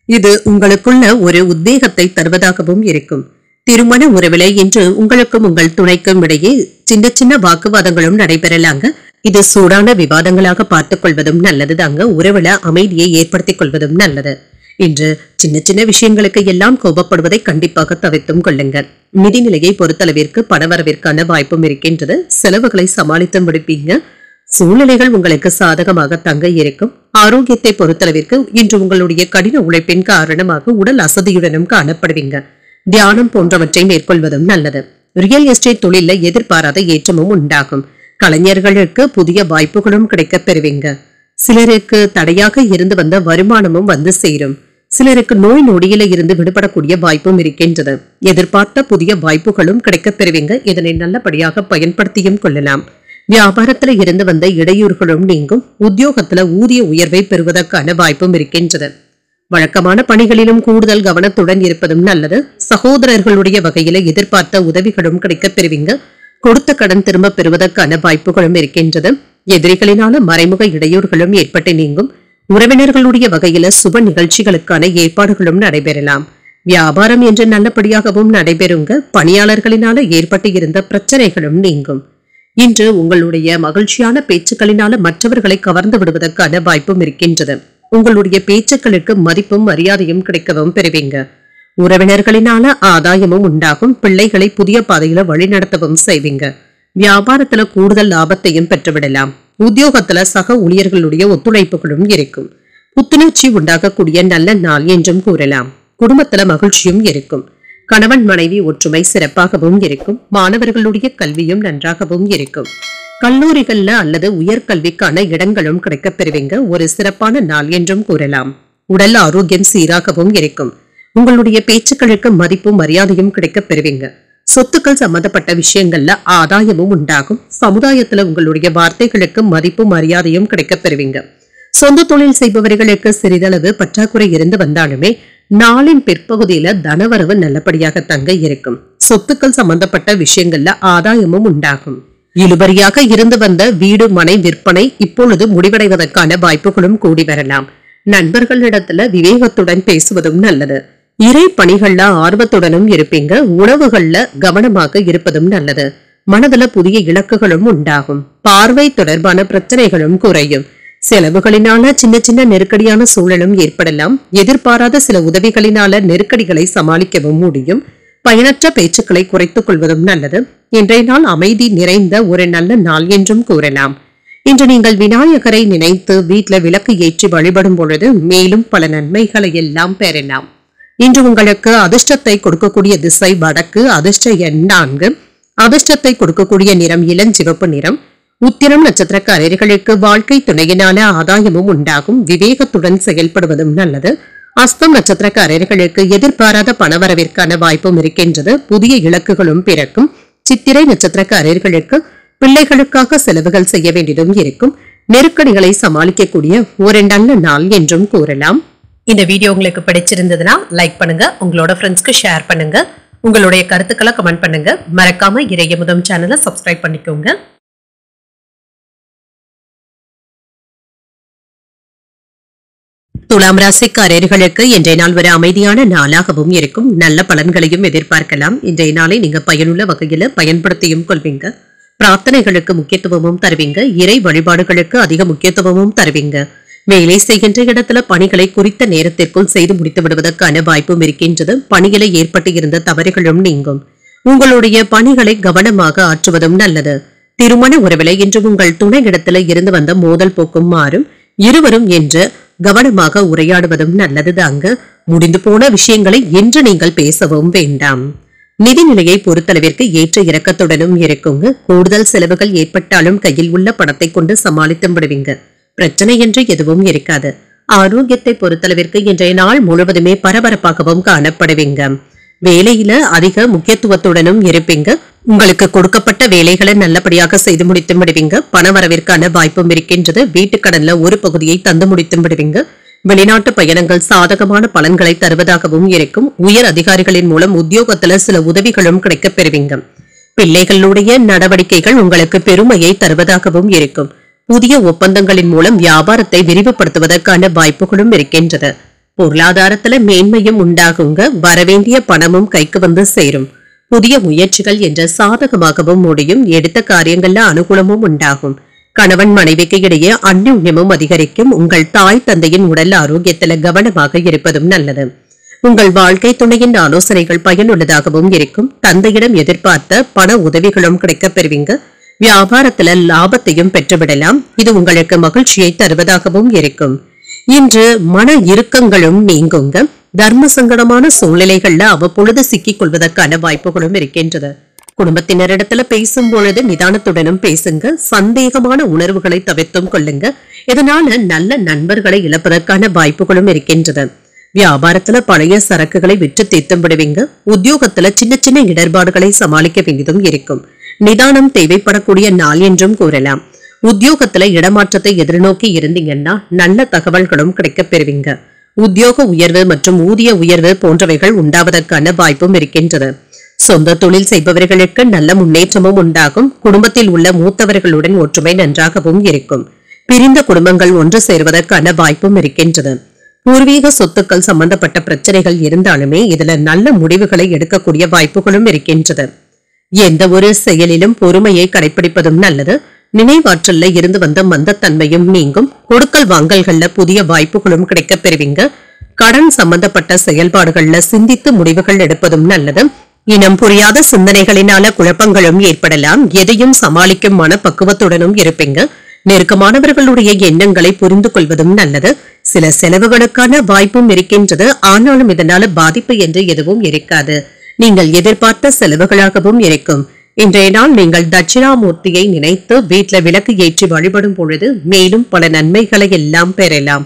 இது உங்களுக்குள்ள ஒரு உத்வேகத்தை தருவதாகவும் இருக்கும். திருமண உறவிலே இன்று உங்களுக்கும் உங்கள் துணைக்கும் இடையே சின்ன சின்ன வாக்குவாதங்களும் நடைபெறலாங்க. இது சூடான விவாதங்களாக பார்த்துக் கொள்வதும் நல்லதுதாங்க. உறவுல அமைதியை ஏற்படுத்திக் கொள்வதும் நல்லது. இன்று சின்ன சின்ன விஷயங்களுக்கு எல்லாம் கோபப்படுவதை கண்டிப்பாக தவிர்த்தும் கொள்ளுங்கள். நிதிநிலையை பொறுத்தளவிற்கு பணவரவிற்கான வாய்ப்பும் இருக்கின்றது. செலவுகளை சமாளித்து முடிப்பீங்க. சூழ்நிலைகள் உங்களுக்கு சாதகமாக தங்க இருக்கும். ஆரோக்கியத்தை பொறுத்தளவிற்கு இன்று உங்களுடைய கடின உழைப்பின் காரணமாக உடல் அசதியுடனும் காணப்படுவீங்க. தியானம் போன்றவற்றை மேற்கொள்வதும் நல்லது. ரியல் எஸ்டேட் தொழில எதிர்பாராத ஏற்றமும் உண்டாகும். கலைஞர்களுக்கு புதிய வாய்ப்புகளும் கிடைக்கப் பெறுவீங்க. சிலருக்கு தடையாக இருந்து வந்த வருமானமும் வந்து சேரும். சிலருக்கு நோய் நொடியில இருந்து விடுபடக்கூடிய வாய்ப்பும் இருக்கின்றது. எதிர்பார்த்த புதிய வாய்ப்புகளும் கிடைக்கப் பெறுவீங்க. இதனை நல்லபடியாக பயன்படுத்தியும் கொள்ளலாம். வியாபாரத்துல இருந்து வந்த இடையூறுகளும் நீங்கும். உத்தியோகத்துல ஊதிய உயர்வை பெறுவதற்கான வாய்ப்பும் இருக்கின்றது. வழக்கமான பணிகளிலும் கூடுதல் கவனத்துடன் இருப்பதும் நல்லது. சகோதரர்களுடைய வகையில எதிர்பார்த்த உதவிகளும் கிடைக்கப் பெறுவீங்க. கொடுத்த கடன் திரும்ப பெறுவதற்கான வாய்ப்புகளும் இருக்கின்றது. எதிரிகளினால மறைமுக இடையூறுகளும் ஏற்பட்டு நீங்கும். உறவினர்களுடைய வகையில சுப நிகழ்ச்சிகளுக்கான ஏற்பாடுகளும் நடைபெறலாம். வியாபாரம் என்று நல்லபடியாகவும் நடைபெறுங்க. பணியாளர்களினால ஏற்பட்டு இருந்த பிரச்சனைகளும் நீங்கும். இன்று உங்களுடைய மகிழ்ச்சியான பேச்சுக்களினால மற்றவர்களை கவர்ந்து விடுவதற்கான வாய்ப்பும் இருக்கின்றது. உங்களுடைய பேச்சுக்களுக்கு மதிப்பும் மரியாதையும் கிடைக்கவும் பெறுவீங்க. உறவினர்களினால ஆதாயமும் உண்டாகும். பிள்ளைகளை புதிய பாதையில வழிநடத்தவும் செய்வீங்க. வியாபாரத்துல கூடுதல் லாபத்தையும் பெற்றுவிடலாம். உத்தியோகத்துல சக ஊழியர்களுடைய ஒத்துழைப்புகளும் இருக்கும். புத்துணர்ச்சி உண்டாகக்கூடிய நல்ல நாள் என்றும் கூறலாம். குடும்பத்துல மகிழ்ச்சியும் இருக்கும். கணவன் மனைவி ஒற்றுமை சிறப்பாகவும் இருக்கும். மாணவர்களுடைய கல்வியும் நன்றாகவும் இருக்கும். கல்லூரிகள்ல அல்லது உயர்கல்விக்கான இடங்களும் கிடைக்கப் பெறுவீங்க. ஒரு சிறப்பான நாள் என்றும் கூறலாம். உடல் ஆரோக்கியம் சீராகவும் இருக்கும். உங்களுடைய பேச்சுக்களுக்கு மதிப்பும் மரியாதையும் கிடைக்கப் பெறுவீங்க. சொத்துக்கள் சம்பந்தப்பட்ட விஷயங்கள்ல ஆதாயமும் உண்டாகும். சமுதாயத்துல உங்களுடைய வார்த்தைகளுக்கு மதிப்பும் மரியாதையும் கிடைக்கப் பெறுவீங்க. சொந்த தொழில் செய்பவர்களுக்கு சிறிதளவு பற்றாக்குறை இருந்து வந்தாலுமே நாளின் பிற்பகுதியில தனவரவு நல்லபடியாக தங்க இருக்கும். சொத்துக்கள் சம்பந்தப்பட்ட விஷயங்கள்ல ஆதாயமும் உண்டாகும். இழுபறியாக இருந்து வந்த வீடு மனை விற்பனை இப்பொழுது முடிவடைவதற்கான வாய்ப்புகளும் கூடி வரலாம். நண்பர்களிடத்துல விவேகத்துடன் பேசுவதும் நல்லது. இறை பணிகள்ல ஆர்வத்துடனும் இருப்பீங்க. உணவுகள்ல கவனமாக இருப்பதும் நல்லது. மனதுல புதிய இலக்குகளும் உண்டாகும். பார்வை தொடர்பான பிரச்சனைகளும் குறையும். செலவுகளினால சின்ன சின்ன நெருக்கடியான சூழலும் ஏற்படலாம். எதிர்பாராத சில உதவிகளினால நெருக்கடிகளை சமாளிக்கவும் முடியும். பயனற்ற பேச்சுக்களை குறைத்துக் கொள்வதும் நல்லது. இன்றைய நாள் அமைதி நிறைந்த ஒரு நல்ல நாள் என்றும் கூறலாம். இன்று நீங்கள் விநாயகரை நினைத்து வீட்டுல விளக்கு ஏற்றி வழிபடும் பொழுது மேலும் பல நன்மைகளை எல்லாம் பெறலாம். இன்று உங்களுக்கு அதிர்ஷ்டத்தை கொடுக்கக்கூடிய திசை வடக்கு. அதிர்ஷ்ட எண் 4. அதிர்ஷ்டத்தை கொடுக்கக்கூடிய நிறம் இளஞ்சிவப்பு நிறம். உத்திரம் நட்சத்திரக்காரர்களுக்கு வாழ்க்கை துணையினால ஆதாயமும் உண்டாகும். விவேகத்துடன் செயல்படுவதும் நல்லது. அஸ்தம் நட்சத்திரக்காரர்களுக்கு எதிர்பாராத பணவரவிற்கான வாய்ப்பும் இருக்கின்றது. புதிய இலக்குகளும் பிறக்கும். சித்திரை நட்சத்திரக்காரர்களுக்கு பிள்ளைகளுக்காக செலவுகள் செய்ய வேண்டியதும் இருக்கும். நெருக்கடிகளை சமாளிக்கக்கூடிய ஒரு நல்ல நாள் என்றும் கூறலாம். இந்த வீடியோ உங்களுக்கு பிடிச்சிருந்ததுன்னா லைக் பண்ணுங்க, உங்களோட ஃப்ரெண்ட்ஸ்க்கு ஷேர் பண்ணுங்க, உங்களுடைய கருத்துக்களை கமெண்ட் பண்ணுங்க. மறக்காம இறையமுதம் சேனலை சப்ஸ்கிரைப் பண்ணிக்கோங்க. துலாம் ராசிக்காரர்களுக்கு இன்றைய நாள் ஒரு அமைதியான நாளாகவும் இருக்கும். நல்ல பலன்களையும் எதிர்பார்க்கலாம். இன்றைய நாளை நீங்க பயனுள்ள வகையில பயன்படுத்தியும் கொள்வீங்க. பிரார்த்தனைகளுக்கு முக்கியத்துவமும் தருவீங்க. இறை வழிபாடுகளுக்கு அதிக முக்கியத்துவமும் தருவீங்க. வேலை செய்கின்ற இடத்துல பணிகளை குறித்த நேரத்திற்குள் செய்து முடித்து விடுவதற்கான வாய்ப்பும் இருக்கின்றது. பணிகளை ஏற்பட்டு இருந்த தவறுகளும் நீங்கும். உங்களுடைய பணிகளை கவனமாக ஆற்றுவதும் நல்லது. திருமண உறவில இன்று உங்கள் துணை இடத்துல இருந்து வந்த மோதல் போக்கும் மாறும். இருவரும் என்று கவனமாக உரையாடுவதும் நல்லதுதாங்க. முடிந்து போன விஷயங்களை என்று நீங்கள் பேசவும் வேண்டாம். நிதிநிலையை பொறுத்தளவிற்கு ஏற்ற இறக்கத்துடனும் இருக்குங்க. கூடுதல் செலவுகள் ஏற்பட்டாலும் கையில் உள்ள பணத்தை கொண்டு சமாளித்து விடுவீங்க. பிரச்சனை என்று எதுவும் இருக்காது. ஆரோக்கியத்தை பொறுத்தளவிற்கு இன்றைய நாள் முழுவதுமே பரபரப்பாகவும் காணப்படுவீங்க. வேலையில அதிக முக்கியத்துவத்துடனும் இருப்பீங்க. உங்களுக்கு கொடுக்கப்பட்ட வேலைகளை நல்லபடியாக செய்து முடித்து விடுவீங்க. பணவரவிற்கான வாய்ப்பும் இருக்கின்றது. வீட்டுக்கடன்ல ஒரு பகுதியை தந்து முடித்து விடுவீங்க. வெளிநாட்டு பயணங்கள் சாதகமான பலன்களை தருவதாகவும் இருக்கும். உயர் அதிகாரிகளின் மூலம் உத்தியோகத்துல சில உதவிகளும் கிடைக்கப் பெறுவீங்க. பிள்ளைகளுடைய நடவடிக்கைகள் உங்களுக்கு பெருமையை தருவதாகவும் இருக்கும். புதிய ஒப்பந்தங்களின் மூலம் வியாபாரத்தை விரிவுபடுத்துவதற்கான வாய்ப்புகளும் இருக்கின்றது. பொருளாதாரத்துல மேன்மையும் உண்டாகுங்க. வரவேண்டிய பணமும் கைக்கு வந்து சேரும். புதிய முயற்சிகள் என்ற சாதகமாகவும் முடியும். எடுத்த காரியங்கள்ல அனுகூலமும் உண்டாகும். கணவன் மனைவிக்கு இடையே அந்யோன்யமும் அதிகரிக்கும். உங்கள் தாய் தந்தையின் உடல் ஆரோக்கியத்துல கவனமாக இருப்பதும் நல்லது. உங்கள் வாழ்க்கை துணையின் ஆலோசனைகள் பயனுள்ளதாகவும் இருக்கும். தந்தையிடம் எதிர்பார்த்த பண உதவிகளும் கிடைக்கப் பெறுவீங்க. வியாபாரத்துல லாபத்தையும் பெற்றுவிடலாம். இது உங்களுக்கு மகிழ்ச்சியை தருவதாகவும் இருக்கும். இன்று மன இறுக்கங்களும் நீங்குங்க. தர்ம சங்கடமான சூழ்நிலைகள்ல அவ்வப்பொழுது சிக்கிக் கொள்வதற்கான வாய்ப்புகளும் இருக்கின்றது. குடும்பத்தினரிடத்துல பேசும் பொழுது நிதானத்துடனும் பேசுங்க. சந்தேகமான உணர்வுகளை தவிர்த்தும் கொள்ளுங்க. இதனால நல்ல நண்பர்களை இழப்பதற்கான வாய்ப்புகளும் இருக்கின்றது. வியாபாரத்துல பழைய சரக்குகளை விற்று தீர்த்தும் விடுவீங்க. உத்தியோகத்துல சின்ன சின்ன இடர்பாடுகளை சமாளிக்க வேண்டியதும் இருக்கும். நிதானம் தேவைப்படக்கூடிய நாள் என்றும் கூறலாம். உத்தியோகத்துல இடமாற்றத்தை எதிர்நோக்கி இருந்தீங்கன்னா நல்ல தகவல்களும் கிடைக்கப் பெறுவீங்க. உத்தியோக உயர்வு மற்றும் ஊதிய உயர்வு போன்றவைகள் உண்டாவதற்கான வாய்ப்பும் இருக்கின்றது. சொந்த தொழில் செய்பவர்களுக்கு நல்ல முன்னேற்றமும் உண்டாகும். குடும்பத்தில் உள்ள மூத்தவர்களுடன் ஒற்றுமை நன்றாகவும் இருக்கும். பிரிந்த குடும்பங்கள் ஒன்று சேர்வதற்கான வாய்ப்பும் இருக்கின்றது. பூர்வீக சொத்துக்கள் சம்பந்தப்பட்ட பிரச்சனைகள் இருந்தாலுமே இதுல நல்ல முடிவுகளை எடுக்கக்கூடிய வாய்ப்புகளும் இருக்கின்றது. எந்த ஒரு செயலிலும் பொறுமையை கடைபிடிப்பதும் நல்லது. நினைவாற்றல்ல இருந்து வந்த மந்தத்தன்மையும் நீங்கும். கொடுக்கல் வாங்கல்கள்ல புதிய வாய்ப்புகளும் கிடைக்கப் பெறுவீங்க. கடன் சம்பந்தப்பட்ட செயல்பாடுகள்ல சிந்தித்து முடிவுகள் எடுப்பதும் நல்லது. இனம் புரியாத சிந்தனைகளினால குழப்பங்களும் ஏற்படலாம். எதையும் சமாளிக்கும் மனப்பக்குவத்துடனும் இருப்பீங்க. நெருக்கமானவர்களுடைய எண்ணங்களை புரிந்து கொள்வதும் நல்லது. சில செலவுகளுக்கான வாய்ப்பும் இருக்கின்றது. ஆனாலும் இதனால பாதிப்பு என்று எதுவும் இருக்காது. நீங்கள் எதிர்பார்த்த செலவுகளாகவும் இருக்கும். இன்றைய நாள் நீங்கள் தட்சிணாமூர்த்தியை நினைத்து வீட்டுல விளக்கு ஏற்றி வழிபடும் பொழுது மேலும் பல நன்மைகளை எல்லாம் பெறலாம்.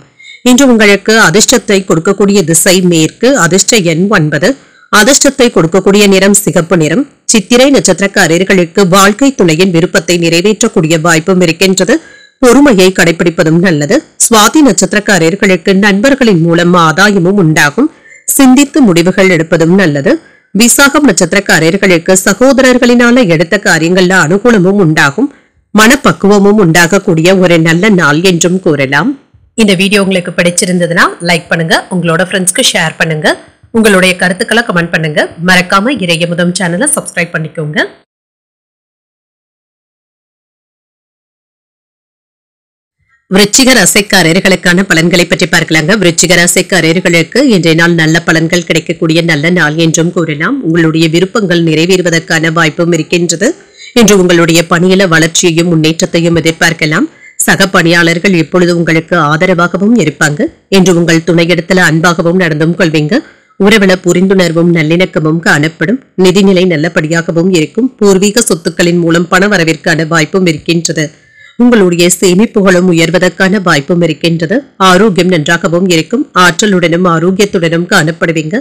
இன்று உங்களுக்கு அதிர்ஷ்டத்தை கொடுக்கக்கூடிய திசை மேற்கு. அதிர்ஷ்ட எண் 9. அதிர்ஷ்டத்தை கொடுக்கக்கூடிய நிறம் சிகப்பு நிறம். சித்திரை நட்சத்திரக்காரர்களுக்கு வாழ்க்கை துணையின் விருப்பத்தை நிறைவேற்றக்கூடிய வாய்ப்பும் இருக்கின்றது. பொறுமையை கடைபிடிப்பதும் நல்லது. சுவாதி நட்சத்திரக்காரர்களுக்கு நண்பர்களின் மூலம் ஆதாயமும் உண்டாகும். சிந்தித்து முடிவுகள் எடுப்பதும் நல்லது. விசாகம் நட்சத்திரக்காரர்களுக்கு சகோதரர்களினால எடுத்த காரியங்கள்ல அனுகூலமும் உண்டாகும், மனப்பக்குவமும் உண்டாகக்கூடிய ஒரு நல்ல நாள் என்றும் கூறலாம். இந்த வீடியோ உங்களுக்கு பிடிச்சிருந்ததுன்னா லைக் பண்ணுங்க, உங்களோட ஃப்ரெண்ட்ஸ்க்கு ஷேர் பண்ணுங்க, உங்களுடைய கருத்துக்களை கமெண்ட் பண்ணுங்க. மறக்காம இறையமுதம் சேனலை சப்ஸ்கிரைப் பண்ணிக்கோங்க. விருச்சிக ராசிக்காரர்களுக்கான பலன்களை பற்றி பார்க்கலாங்க. விருச்சிக ராசிக்காரர்களுக்கு இன்றைய நாள் நல்ல பலன்கள் கிடைக்கக்கூடிய நல்ல நாள் என்றும் கூறலாம். உங்களுடைய விருப்பங்கள் நிறைவேறுவதற்கான வாய்ப்பும் இருக்கின்றது. இன்று உங்களுடைய பணியில வளர்ச்சியையும் முன்னேற்றத்தையும் எதிர்பார்க்கலாம். சக பணியாளர்கள் எப்பொழுது உங்களுக்கு ஆதரவாகவும் இருப்பாங்க. இன்று உங்கள் துணையிடத்துல அன்பாகவும் நடந்தும் கொள்வீங்க. உறவுல புரிந்துணர்வும் நல்லிணக்கமும் காணப்படும். நிதிநிலை நல்லபடியாகவும் இருக்கும். பூர்வீக சொத்துக்களின் மூலம் பண வரவிற்கான வாய்ப்பும் இருக்கின்றது. உங்களுடைய சேமிப்புகளும் உயர்வதற்கான வாய்ப்பும் இருக்கின்றது. ஆரோக்கியம் நன்றாகவும் இருக்கும். ஆற்றலுடனும் ஆரோக்கியத்துடனும் காணப்படுவீங்க.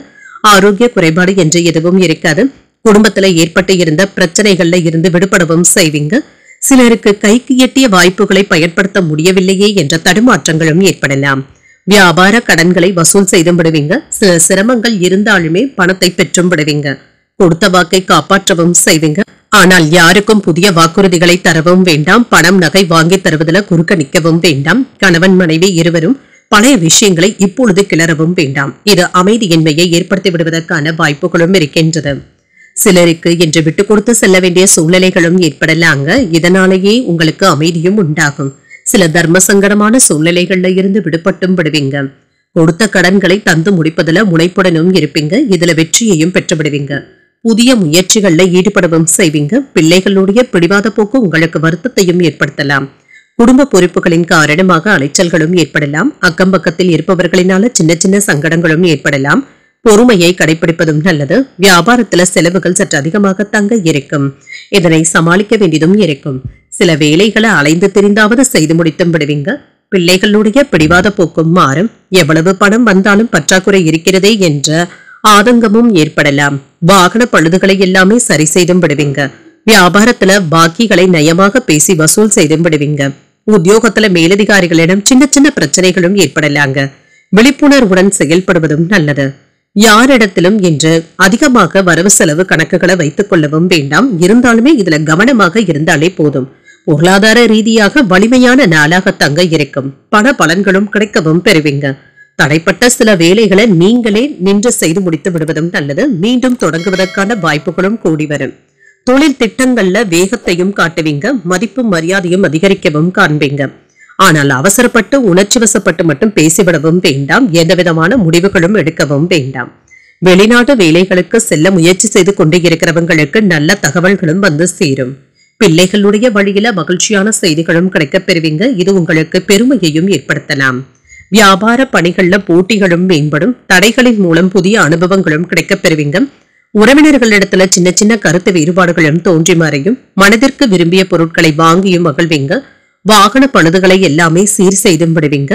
ஆரோக்கிய குறைபாடு என்று எதுவும் இருக்காது. குடும்பத்துல ஏற்பட்டு இருந்த பிரச்சனைகள்ல இருந்து விடுபடவும் செய்வீங்க. சிலருக்கு கைக்கு எட்டிய வாய்ப்புகளை பயன்படுத்த முடியவில்லையே என்ற தடுமாற்றங்களும் ஏற்படலாம். வியாபார கடன்களை வசூல் செய்தும் விடுவீங்க. சில சிரமங்கள் இருந்தாலுமே பணத்தை பெற்றும் விடுவீங்க. கொடுத்த வாக்கை காப்பாற்றவும் செய்வீங்க. ஆனால் யாருக்கும் புதிய வாக்குறுதிகளை தரவும் வேண்டாம். பணம் நகை வாங்கி தருவதில் குறுக்க நிற்கவும் வேண்டாம். கணவன் மனைவி இருவரும் பழைய விஷயங்களை இப்பொழுது கிளறவும் வேண்டாம். இது அமைதியின்மையை ஏற்படுத்தி விடுவதற்கான வாய்ப்புகளும் இருக்கின்றது. சிலருக்கு இன்று விட்டு கொடுத்து செல்ல வேண்டிய சூழ்நிலைகளும் ஏற்படலாங்க. இதனாலேயே உங்களுக்கு அமைதியும் உண்டாகும். சில தர்ம சங்கடமான சூழ்நிலைகள்ல இருந்து விடுபட்டும் விடுவீங்க. கொடுத்த கடன்களை தந்து முடிப்பதுல முனைப்புடனும் இருப்பீங்க. இதுல வெற்றியையும் பெற்று விடுவீங்க. புதிய முயற்சிகள்ல ஈடுபடவும் செய்வீங்க. பிள்ளைகளுடைய பிடிவாத போக்கு உங்களுக்கு வருத்தத்தையும் ஏற்படுத்தலாம். குடும்ப பொறுப்புகளின் காரணமாக அலைச்சல்களும் ஏற்படலாம். அக்கம் பக்கத்தில் இருப்பவர்களினால சின்ன சின்ன சங்கடங்களும் ஏற்படலாம். பொறுமையை கடைபிடிப்பதும் நல்லது. வியாபாரத்துல செலவுகள் சற்று அதிகமாக தங்க இருக்கும். இதனை சமாளிக்க வேண்டியதும் இருக்கும். சில வேலைகளை அலைந்து தெரிந்தாவது செய்து முடித்தும் விடுவீங்க. பிள்ளைகளுடைய பிடிவாத போக்கும் மாறும். எவ்வளவு பணம் வந்தாலும் பற்றாக்குறை இருக்கிறதே என்ற ஆதங்கமும் ஏற்படலாம். வாகன பழுதுகளை எல்லாமே சரி செய்தும் விடுவீங்க. வியாபாரத்துல பாக்கிகளை நயமாக பேசி வசூல் செய்தும் விடுவீங்க. உத்தியோகத்துல மேலதிகாரிகளிடம் சின்ன சின்ன பிரச்சனைகளும் ஏற்படலாங்க. விழிப்புணர்வுடன் செயல்படுவதும் நல்லது. யாரிடத்திலும் இன்று அதிகமாக வரவு செலவு கணக்குகளை வைத்துக் கொள்ளவும் வேண்டாம். இருந்தாலுமே இதுல கவனமாக இருந்தாலே போதும். பொருளாதார ரீதியாக வலிமையான நாளாக தங்க இருக்கும். பண பலன்களும் கிடைக்கவும் பெறுவீங்க. தடைப்பட்ட சில வேலைகளை நீங்களே நின்று செய்து முடித்து விடுவதும் நல்லது. மீண்டும் தொடங்குவதற்கான வாய்ப்புகளும் கூடி வரும். தொழில் திட்டங்கள்ல வேகத்தையும் காட்டுவீங்க. மதிப்பும் மரியாதையும் அதிகரிக்கவும் காண்பீங்க. ஆனால் அவசரப்பட்டு உணர்ச்சி வசப்பட்டு மட்டும் பேசிவிடவும் வேண்டாம். எந்தவிதமான முடிவுகளும் எடுக்கவும் வேண்டாம். வெளிநாட்டு வேலைகளுக்கு செல்ல முயற்சி செய்து கொண்டு இருக்கிறவங்களுக்கு நல்ல தகவல்களும் வந்து சேரும். பிள்ளைகளுடைய வழியில மகிழ்ச்சியான செய்திகளும் கிடைக்கப் பெறுவீங்க. இது உங்களுக்கு பெருமையையும் ஏற்படுத்தலாம். வியாபார பணிகள்ல போட்டிகளும் மேம்படும். தடைகளின் மூலம் புதிய அனுபவங்களும் கிடைக்கப் பெறுவீங்க. உறவினர்களிடத்துல சின்ன சின்ன கருத்து வேறுபாடுகளும் தோன்றி மறையும். மனதிற்கு விரும்பிய பொருட்களை வாங்கியும் மகிழ்வீங்க. வாகன பழுதுகளை எல்லாமே சீர் செய்தும் விடுவீங்க.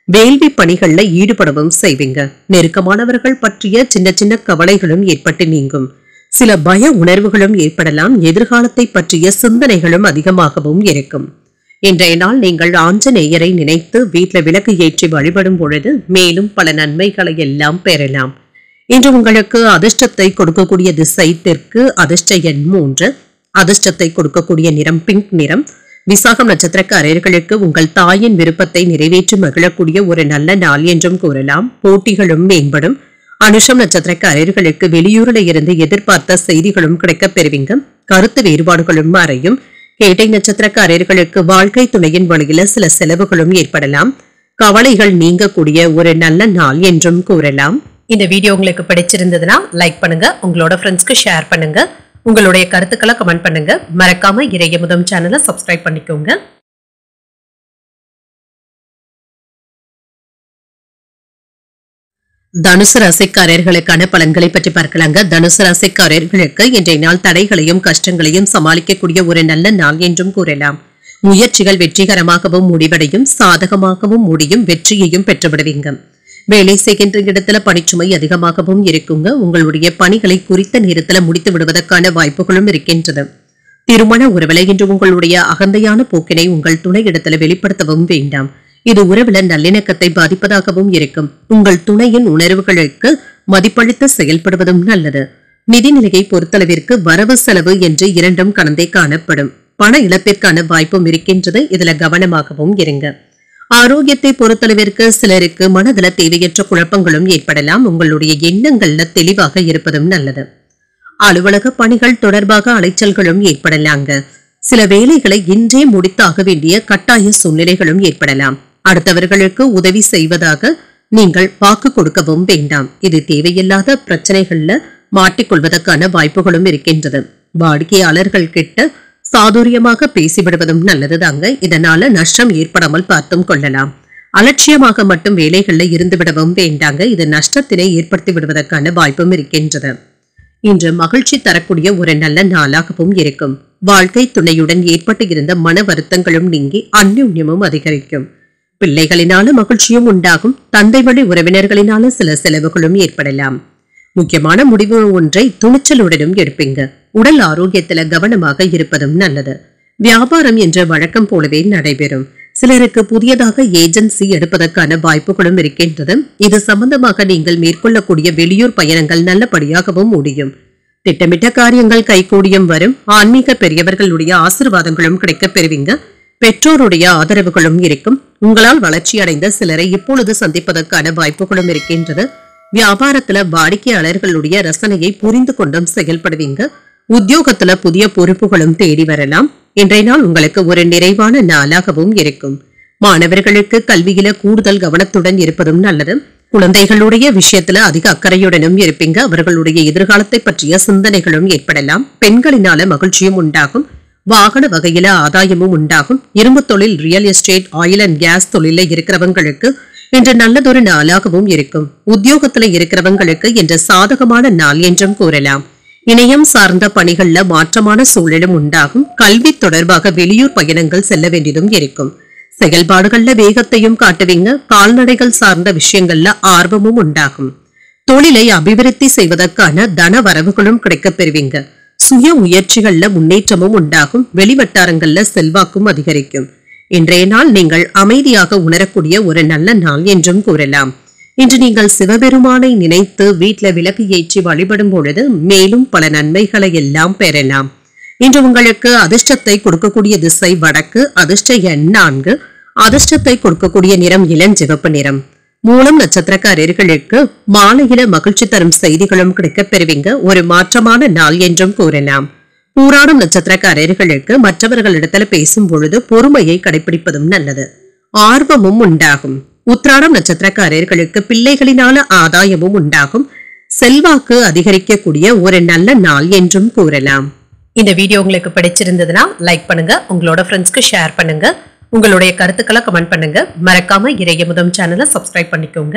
வேள்வி பணிகள்ல ஈடுபடவும் செய்வீங்க. நெருக்கமானவர்கள் பற்றிய சின்ன சின்ன கவலைகளும் ஏற்பட்டு நீங்கும். சில பய உணர்வுகளும் ஏற்படலாம். எதிர்காலத்தை பற்றிய சிந்தனைகளும் அதிகமாகவும் இருக்கும். இன்றைய நாள் நீங்கள் ஆஞ்சநேயரை நினைத்து வீட்டுல விளக்கு ஏற்றி வழிபடும் பொழுது மேலும் பல நன்மைகளை எல்லாம் பெறலாம். இன்று உங்களுக்கு அதிர்ஷ்டத்தை கொடுக்கக்கூடிய திசை தெற்கு. அதிர்ஷ்ட எண் 3. அதிர்ஷ்டத்தை கொடுக்கக்கூடிய நிறம் பிங்க் நிறம். விசாகம் நட்சத்திரக்காரர்களுக்கு உங்கள் தாயின் விருப்பத்தை நிறைவேற்றி மகிழக்கூடிய ஒரு நல்ல நாள் என்றும் கூறலாம். போட்டிகளும் மேம்படும். அனுஷம் நட்சத்திரக்காரர்களுக்கு வெளியூரில் இருந்து எதிர்பார்த்த செய்திகளும் கிடைக்கப் பெறுவீங்க. கருத்து வேறுபாடுகளும் மறையும். கேட்டை நட்சத்திரக்காரர்களுக்கு வாழ்க்கை துணையின் வழியில சில செலவுகளும் ஏற்படலாம். கவலைகள் நீங்கக்கூடிய ஒரு நல்ல நாள் என்றும் கூறலாம். இந்த வீடியோ உங்களுக்கு பிடிச்சிருந்ததுன்னா லைக் பண்ணுங்க, உங்களோட ஃப்ரெண்ட்ஸ்க்கு ஷேர் பண்ணுங்க, உங்களுடைய கருத்துக்களை கமெண்ட் பண்ணுங்க. மறக்காம இறையமுதம் சேனலை சப்ஸ்கிரைப் பண்ணிக்கோங்க. தனுசு ராசிக்காரர்களுக்கான பலன்களை பற்றி பார்க்கலாங்க. தனுசு ராசிக்காரர்களுக்கு இன்றைய நாள் தடைகளையும் கஷ்டங்களையும் சமாளிக்கக்கூடிய ஒரு நல்ல நாள் என்றும் கூறலாம். முயற்சிகள் வெற்றிகரமாகவும் முடிவடையும். சாதகமாகவும் முடியும். வெற்றியையும் பெற்றுவிடுவீங்க. வேலை செய்கின்ற இடத்துல பணிச்சுமை அதிகமாகவும் இருக்குங்க. உங்களுடைய பணிகளை குறித்த நேரத்துல முடித்து விடுவதற்கான வாய்ப்புகளும் இருக்கின்றது. திருமண உறவுல இன்று உங்களுடைய அகந்தையான போக்கினை உங்கள் துணை இடத்துல வெளிப்படுத்தவும் வேண்டாம். இது உறவுல நல்லிணக்கத்தை பாதிப்பதாகவும் இருக்கும். உங்கள் துணையின் உணர்வுகளுக்கு மதிப்பளித்து செயல்படுவதும் நல்லது. நிதிநிலையை பொறுத்தளவிற்கு வரவு செலவு என்று இரண்டும் கலந்தே காணப்படும். பண இழப்பிற்கான வாய்ப்பும் இருக்கின்றது. இதுல கவனமாகவும் இருங்க. ஆரோக்கியத்தை பொறுத்தளவிற்கு சிலருக்கு மனதில தேவையற்ற குழப்பங்களும் ஏற்படலாம். உங்களுடைய எண்ணங்கள்ல தெளிவாக இருப்பதும் நல்லது. அலுவலக பணிகள் தொடர்பாக அலைச்சல்களும் ஏற்படலாங்க. சில வேலைகளை இன்றே முடித்தாக வேண்டிய கட்டாய சூழ்நிலைகளும் ஏற்படலாம். அடுத்தவர்களுக்கு உதவி செய்வதாக நீங்கள் வாக்கு கொடுக்கவும் வேண்டாம். இது தேவையில்லாத பிரச்சனைகள்ல மாட்டிக்கொள்வதற்கான வாய்ப்புகளும் இருக்கின்றது. வாடிக்கையாளர்கள் கிட்ட சாதுரியமாக பேசிவிடுவதும் நல்லதுதாங்க. இதனால நஷ்டம் ஏற்படாமல் பார்த்தும் கொள்ளலாம். அலட்சியமாக மட்டும் வேலைகள்ல இருந்து விடவும் வேண்டாங்க. இது நஷ்டத்தினை ஏற்படுத்தி விடுவதற்கான வாய்ப்பும் இருக்கின்றது. இன்று மகிழ்ச்சி தரக்கூடிய ஒரு நல்ல நாளாகவும் இருக்கும். வாழ்க்கை துணையுடன் ஏற்பட்டு இருந்த மன வருத்தங்களும் நீங்கி அந்யுன்யமும் அதிகரிக்கும். பிள்ளைகளினால மகிழ்ச்சியும் உண்டாகும். தந்தை வழி உறவினர்களினால சில செலவுகளும் ஏற்படலாம். முக்கியமான முடிவு ஒன்றை துணிச்சலுடனும் எடுப்பீங்க. உடல் ஆரோக்கியத்துல கவனமாக இருப்பதும் நல்லது. வியாபாரம் என்ற வழக்கம் போலவே நடைபெறும். சிலருக்கு புதியதாக ஏஜென்சி எடுப்பதற்கான வாய்ப்புகளும் இருக்கின்றது. இது சம்பந்தமாக நீங்கள் மேற்கொள்ளக்கூடிய வெளியூர் பயணங்கள் நல்லபடியாகவும் முடியும். திட்டமிட்ட காரியங்கள் கைகூடியும் வரும். ஆன்மீக பெரியவர்களுடைய ஆசீர்வாதங்களும் கிடைக்கப் பெறுவீங்க. பெற்றோருடைய ஆதரவுகளும் இருக்கும். உங்களால் வளர்ச்சி அடைந்த சிலரை இப்பொழுது சந்திப்பதற்கான வாய்ப்புகளும் இருக்கின்றது. வியாபாரத்துல வாடிக்கையாளர்களுடைய ரசனையை புரிந்து கொண்டும் செயல்படுவீங்க. உத்தியோகத்துல புதிய பொறுப்புகளும் தேடி வரலாம். இன்றைய நாள் உங்களுக்கு ஒரு நிறைவான நாளாகவும் இருக்கும். மாணவர்களுக்கு கல்வியில கூடுதல் கவனத்துடன் இருப்பதும் நல்லது. குழந்தைகளுடைய விஷயத்துல அதிக அக்கறையுடனும் இருப்பீங்க. அவர்களுடைய எதிர்காலத்தை பற்றிய சிந்தனைகளும் ஏற்படலாம். பெண்களினால மகிழ்ச்சியும் உண்டாகும். வாகன வகையில ஆதாயமும் உண்டாகும். இரும்பு தொழில், real estate, oil and gas தொழில இருக்கிறவங்களுக்கு இன்று நல்லதொரு நாளாகவும் இருக்கும். உத்தியோகத்துல இருக்கிறவங்களுக்கு இன்று சாதகமான நாள் என்றும் கூறலாம். இணையம் சார்ந்த பணிகள்ல மாற்றமான சூழலும் உண்டாகும். கல்வி தொடர்பாக வெளியூர் பயணங்கள் செல்ல வேண்டியதும் இருக்கும். செயல்பாடுகள்ல வேகத்தையும் காட்டுவீங்க. கால்நடைகள் சார்ந்த விஷயங்கள்ல ஆர்வமும் உண்டாகும். தொழிலை அபிவிருத்தி செய்வதற்கான தன வரவுகளும் கிடைக்கப் பெறுவீங்க. சுய முயற்சிகள்ல முன்னேற்றமும் உண்டாகும். வெளிவட்டாரங்கள்ல செல்வாக்கும் அதிகரிக்கும். இன்றைய நாள் நீங்கள் அமைதியாக உணரக்கூடிய ஒரு நல்ல நாள் என்றும் கூறலாம். இன்று நீங்கள் சிவபெருமானை நினைத்து வீட்டுல விளக்கு ஏற்றி வழிபடும் பொழுது மேலும் பல நன்மைகளை எல்லாம் பெறலாம். இன்று உங்களுக்கு அதிர்ஷ்டத்தை கொடுக்கக்கூடிய திசை வடக்கு. அதிர்ஷ்ட எண் 4. அதிர்ஷ்டத்தை கொடுக்கக்கூடிய நிறம் இளஞ்சிவப்பு நிறம். மூலம் நட்சத்திரக்காரர்களுக்கு மாலையில மகிழ்ச்சி தரும் செய்திகளும் கிடைக்கப் பெறுவீங்க. ஒரு மாற்றமான நாள் என்றும் கூறலாம். பூராடம் நட்சத்திரக்காரர்களுக்கு மற்றவர்களிடத்துல பேசும் பொழுது பொறுமையை கடைபிடிப்பதும் நல்லது. ஆர்வமும் உண்டாகும். உத்திராடம் நட்சத்திரக்காரர்களுக்கு பிள்ளைகளினால ஆதாயமும் உண்டாகும். செல்வாக்கு அதிகரிக்கக்கூடிய ஒரு நல்ல நாள் என்றும் கூறலாம். இந்த வீடியோ உங்களுக்கு பிடிச்சிருந்ததுன்னா லைக் பண்ணுங்க. உங்களோட ஃப்ரெண்ட்ஸ்க்கு ஷேர் பண்ணுங்க. உங்களுடைய கருத்துக்களை கமெண்ட் பண்ணுங்க. மறக்காம இறையமுதம் சேனலை சப்ஸ்கிரைப் பண்ணிக்கோங்க.